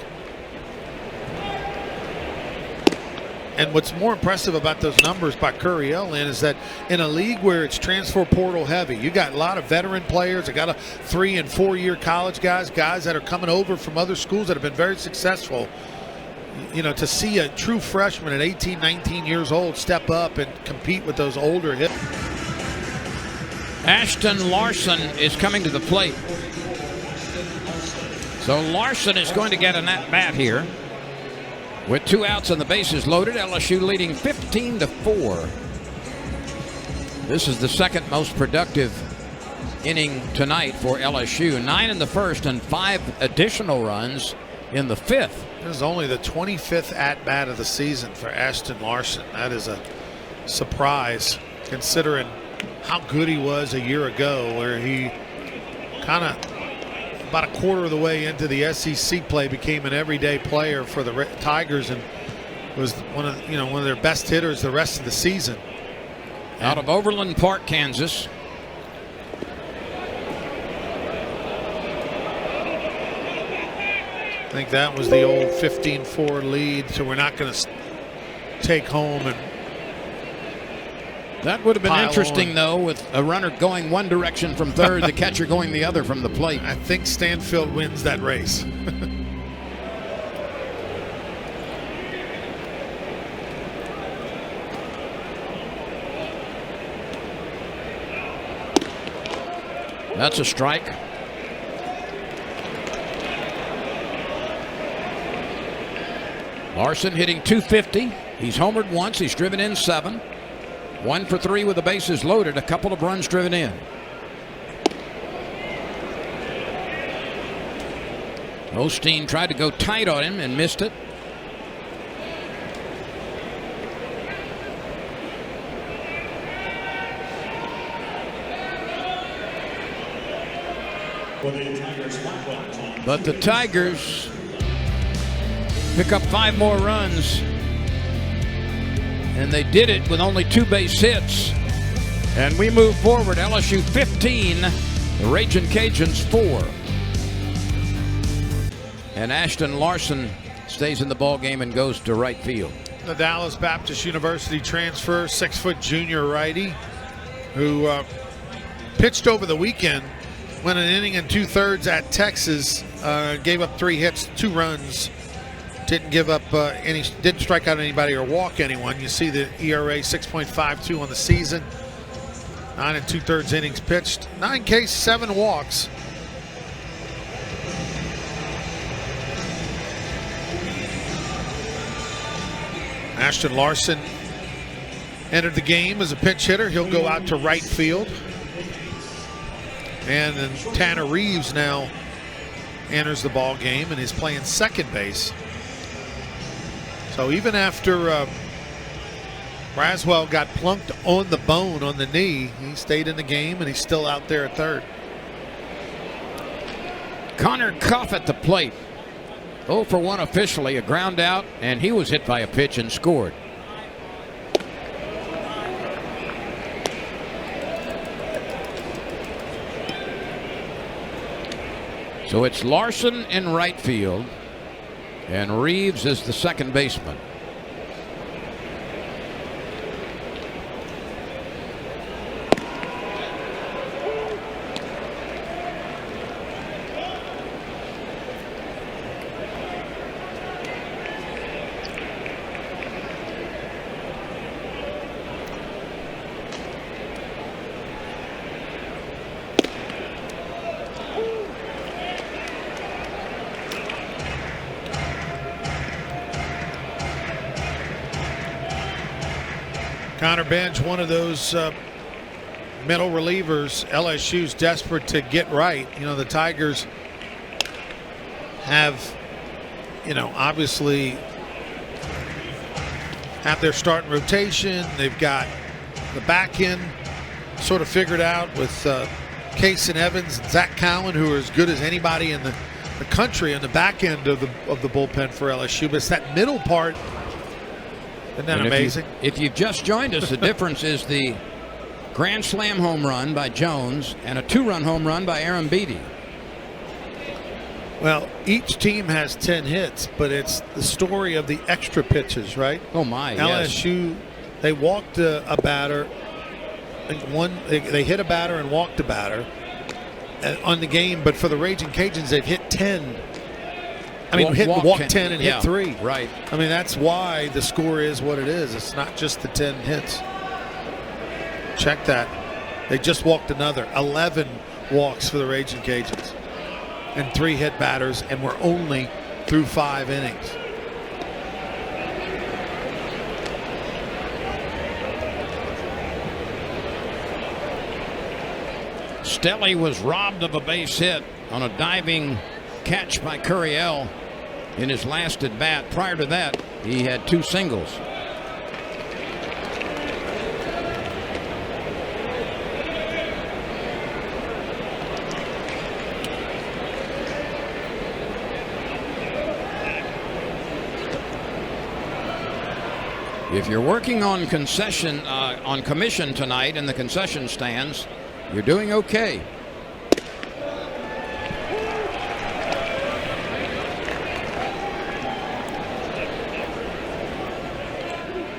Speaker 2: And what's more impressive about those numbers by Curiel is that in a league where it's transfer portal heavy, you got a lot of veteran players. You got a 3- and 4-year college guys that are coming over from other schools that have been very successful. You know, to see a true freshman at 18, 19 years old step up and compete with those older hitters.
Speaker 1: Ashton Larson is coming to the plate. So Larson is going to get an at-bat here. With 2 outs and the bases loaded, LSU leading 15-4. This is the second most productive inning tonight for LSU. 9 in the first and 5 additional runs in the 5th.
Speaker 2: This is only the 25th at-bat of the season for Ashton Larson. That is a surprise considering how good he was a year ago, where he kind of about a quarter of the way into the SEC play became an everyday player for the Tigers and was one of their best hitters the rest of the season.
Speaker 1: Out of Overland Park, Kansas.
Speaker 2: I think that was the old 15-4 lead, so we're not going to take home. And
Speaker 1: that would have been interesting, though, with a runner going one direction from third, the catcher going the other from the plate.
Speaker 2: I think Stanfield wins that race.
Speaker 1: That's a strike. Larson hitting .250. He's homered once. He's driven in 7. 1 for 3 with the bases loaded. A couple of runs driven in. Osteen tried to go tight on him and missed it. But the Tigers pick up 5 more runs, and they did it with only 2 base hits. And we move forward. LSU 15, the Raging Cajuns 4. And Ashton Larson stays in the ball game and goes to right field.
Speaker 2: The Dallas Baptist University transfer, 6-foot junior righty, who pitched over the weekend, went an inning and 2/3 at Texas, gave up 3 hits, 2 runs, didn't give up didn't strike out anybody or walk anyone. You see the ERA 6.52 on the season, 9 2/3 innings pitched, 9 Ks, 7 walks. Ashton Larson entered the game as a pinch hitter. He'll go out to right field. And then Tanner Reeves now enters the ball game and is playing second base. So even after Braswell got plunked on the bone on the knee, he stayed in the game and he's still out there at third.
Speaker 1: Connor Cuff at the plate. 0 for 1 officially, a ground out, and he was hit by a pitch and scored. So it's Larson in right field, and Reeves is the second baseman.
Speaker 2: Connor Bench, one of those middle relievers LSU's desperate to get right. You know, the Tigers have, obviously have their starting rotation. They've got the back end sort of figured out with Case and Evans and Zach Cowan, who are as good as anybody in the country on the back end of the bullpen for LSU. But it's that middle part. Isn't that amazing?
Speaker 1: If you've just joined us, the difference is the grand slam home run by Jones and a 2-run home run by Arambide.
Speaker 2: Well, each team has 10 hits, but it's the story of the extra pitches, right?
Speaker 1: Oh my!
Speaker 2: LSU,
Speaker 1: yes.
Speaker 2: They walked a batter. They hit a batter and walked a batter on the game, but for the Raging Cajuns, they've hit 10. Walk 10 and hit 3.
Speaker 1: Right.
Speaker 2: I mean, that's why the score is what it is. It's not just the 10 hits. Check that. They just walked another 11 walks for the Raging Cajuns and 3 hit batters, and we're only through 5 innings.
Speaker 1: Stelly was robbed of a base hit on a diving catch by Curiel in his last at bat. Prior to that, he had 2 singles. If you're working on commission tonight in the concession stands, you're doing okay.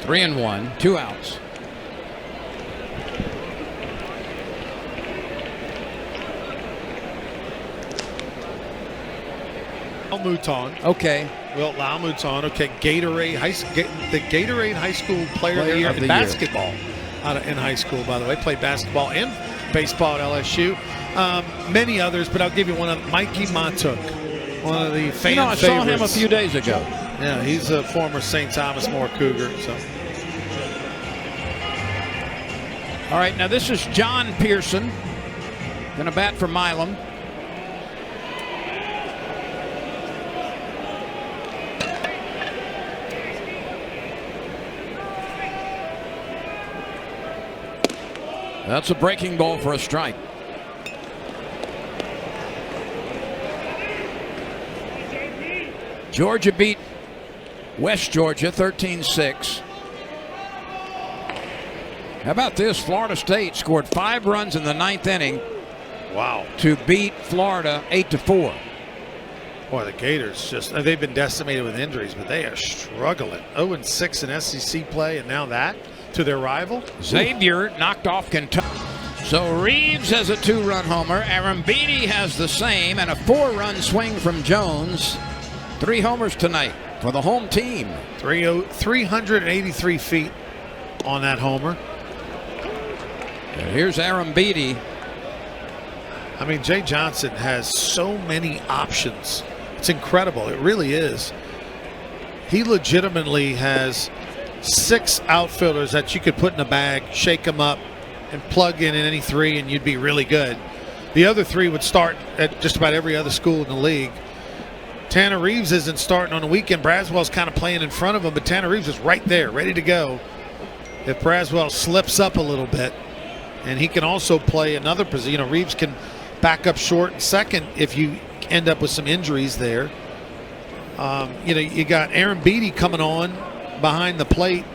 Speaker 1: Three and 1, 2 outs.
Speaker 2: Mouton.
Speaker 1: Okay.
Speaker 2: Wilt Mouton. Okay. The Gatorade High School Player of the Year in basketball. In high school, by the way, played basketball and baseball at LSU. Many others, but I'll give you one of Mikey Matuk, one of the fan
Speaker 1: I
Speaker 2: favorites.
Speaker 1: saw him a few days ago.
Speaker 2: Yeah, he's a former St. Thomas More Cougar. So.
Speaker 1: All right, now this is John Pearson, going to bat for Milam. That's a breaking ball for a strike. Georgia beat West Georgia 13-6. How about this? Florida State scored 5 runs in the 9th inning.
Speaker 2: Wow.
Speaker 1: To beat Florida 8-4.
Speaker 2: Boy, the Gators they've been decimated with injuries, but they are struggling. 0-6 in SEC play, and now that to their rival.
Speaker 1: Xavier knocked off Kentucky. So Reeves has a 2-run homer. Arambide has the same, and a 4-run swing from Jones. 3 homers tonight for the home team.
Speaker 2: 383 feet on that homer.
Speaker 1: And here's Arambide.
Speaker 2: I mean, Jay Johnson has so many options. It's incredible. It really is. He legitimately has 6 outfielders that you could put in a bag, shake them up, and plug in any 3, and you'd be really good. The other 3 would start at just about every other school in the league. Tanner Reeves isn't starting on the weekend. Braswell's kind of playing in front of him, but Tanner Reeves is right there, ready to go. If Braswell slips up a little bit, and he can also play another position. You know, Reeves can back up short and second if you end up with some injuries there. You know, you got Arambide coming on behind the plate,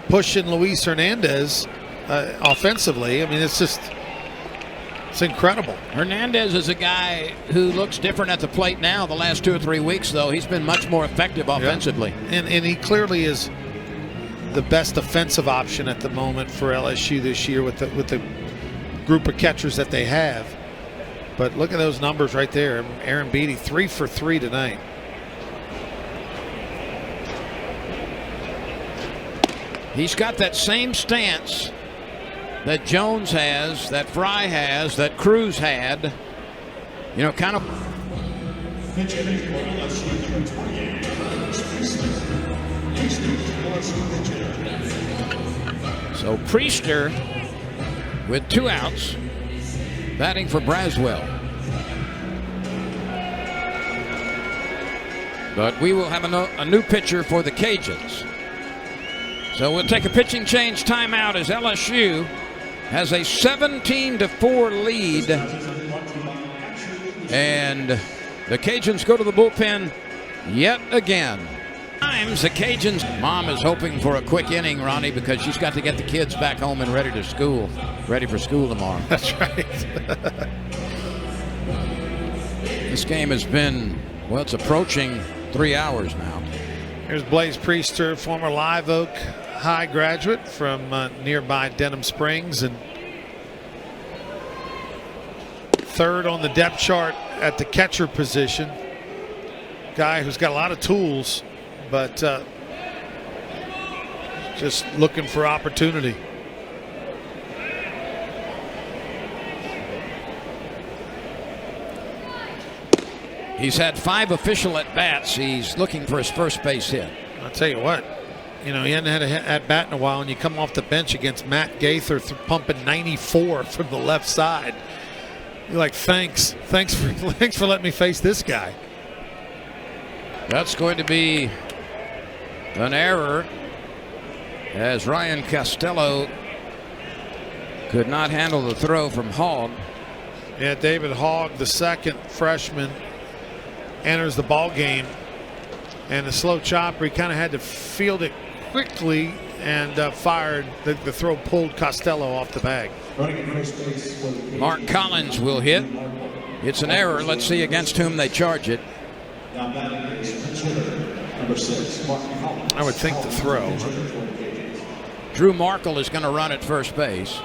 Speaker 2: pushing Luis Hernandez offensively. I mean, it's incredible.
Speaker 1: Hernandez is a guy who looks different at the plate now. The last 2 or 3 weeks, though, he's been much more effective offensively.
Speaker 2: Yeah. And he clearly is the best offensive option at the moment for LSU this year with the group of catchers that they have. But look at those numbers right there. Arambide 3 for 3 tonight.
Speaker 1: He's got that same stance that Jones has, that Fry has, that Cruz had. You know, kind of. So Priester with 2 outs, batting for Braswell. But we will have a new pitcher for the Cajuns. So we'll take a pitching change timeout as LSU has a 17-4 lead. And the Cajuns go to the bullpen yet again. The Cajuns' mom is hoping for a quick inning, Ronnie, because she's got to get the kids back home and ready for school tomorrow.
Speaker 2: That's right.
Speaker 1: This game has been, well, it's approaching 3 hours now.
Speaker 2: Here's Blaze Priester, former Live Oak High graduate from nearby Denham Springs, and 3rd on the depth chart at the catcher position. Guy who's got a lot of tools, but just looking for opportunity.
Speaker 1: He's had 5 official at-bats. He's looking for his first base hit.
Speaker 2: I'll tell you what, you know, he hadn't had a at-bat in a while, and you come off the bench against Matt Gaither pumping 94 from the left side. You're like, thanks for letting me face this guy.
Speaker 1: That's going to be an error, as Ryan Costello could not handle the throw from Hogg.
Speaker 2: Yeah, David Hogg, the 2nd freshman, enters the ball game, and the slow chopper, he kind of had to field it quickly and fired. The throw pulled Costello off the bag.
Speaker 1: Mark Collins will hit. It's an error. Let's see against whom they charge it.
Speaker 2: I would think the throw.
Speaker 1: Drew Markle is going to run at first base.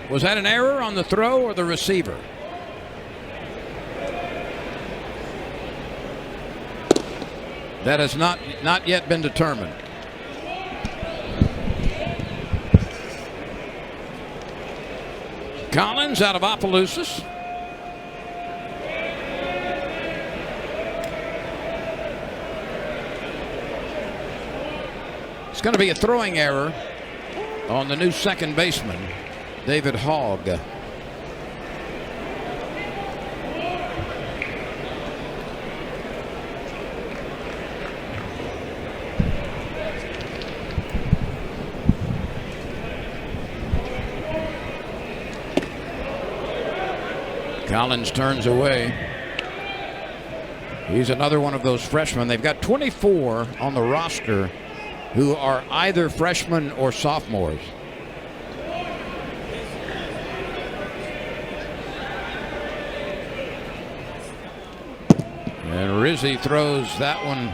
Speaker 1: Was that an error on the throw or the receiver? That has not yet been determined. Collins out of Opelousas. It's going to be a throwing error on the new second baseman, David Hogg. Collins turns away. He's another one of those freshmen. They've got 24 on the roster who are either freshmen or sophomores. And Rizzi throws that one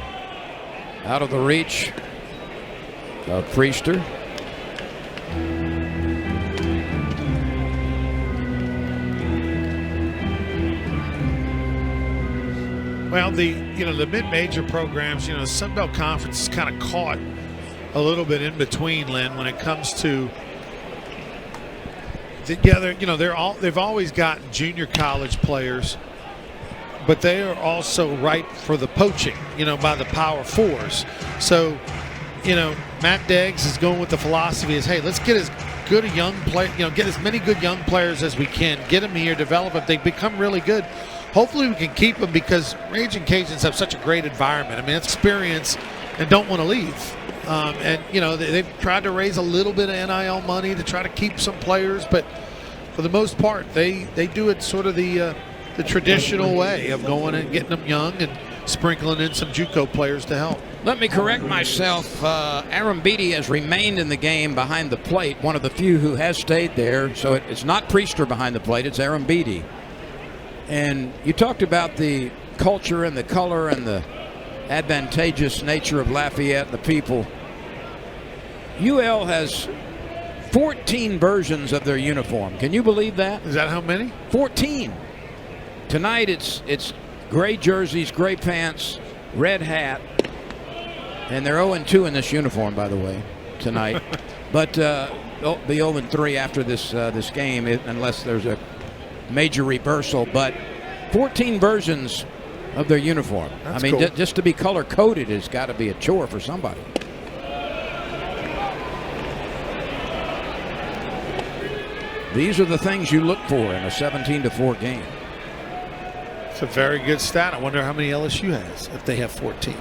Speaker 1: out of the reach of Priester.
Speaker 2: Well, the mid-major programs, the Sun Belt Conference is kind of caught a little bit in between, Lynn, when it comes to they've always got junior college players, but they are also ripe for the poaching, by the Power Fours. So, Matt Deggs is going with the philosophy is, hey, let's get as good a young player, get as many good young players as we can, get them here, develop them. They become really good. Hopefully we can keep them because Raging Cajuns have such a great environment. I mean, it's experience and don't want to leave. They've tried to raise a little bit of NIL money to try to keep some players, but for the most part, they do it sort of the traditional way of going and getting them young and sprinkling in some JUCO players to help.
Speaker 1: Let me correct myself. Arambide has remained in the game behind the plate, one of the few who has stayed there. So it's not Priester behind the plate, it's Arambide. And you talked about the culture and the color and the advantageous nature of Lafayette, the people. UL has 14 versions of their uniform. Can you believe that?
Speaker 2: Is that how many?
Speaker 1: 14. Tonight it's gray jerseys, gray pants, red hat, and they're 0-2 in this uniform, by the way, tonight. But they'll be 0-3 after this game, unless there's a major reversal. But 14 versions of their uniform.
Speaker 2: That's
Speaker 1: I mean,
Speaker 2: cool.
Speaker 1: Just to be color coded has got to be a chore for somebody. These are the things you look for in a 17-4 game.
Speaker 2: It's a very good stat. I wonder how many LSU has if they have 14.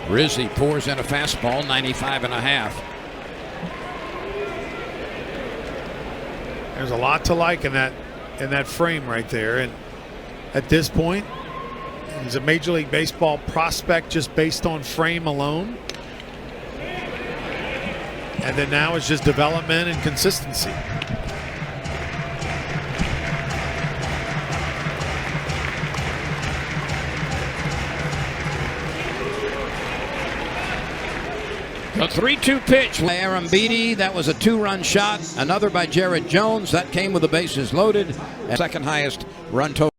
Speaker 1: Rizzi pours in a fastball, 95.5.
Speaker 2: There's a lot to like in that frame right there, and at this point, he's a Major League Baseball prospect just based on frame alone. And then now it's just development and consistency.
Speaker 1: A 3-2 pitch by Arambide. That was a 2-run shot. Another by Jared Jones. That came with the bases loaded. Second highest run total.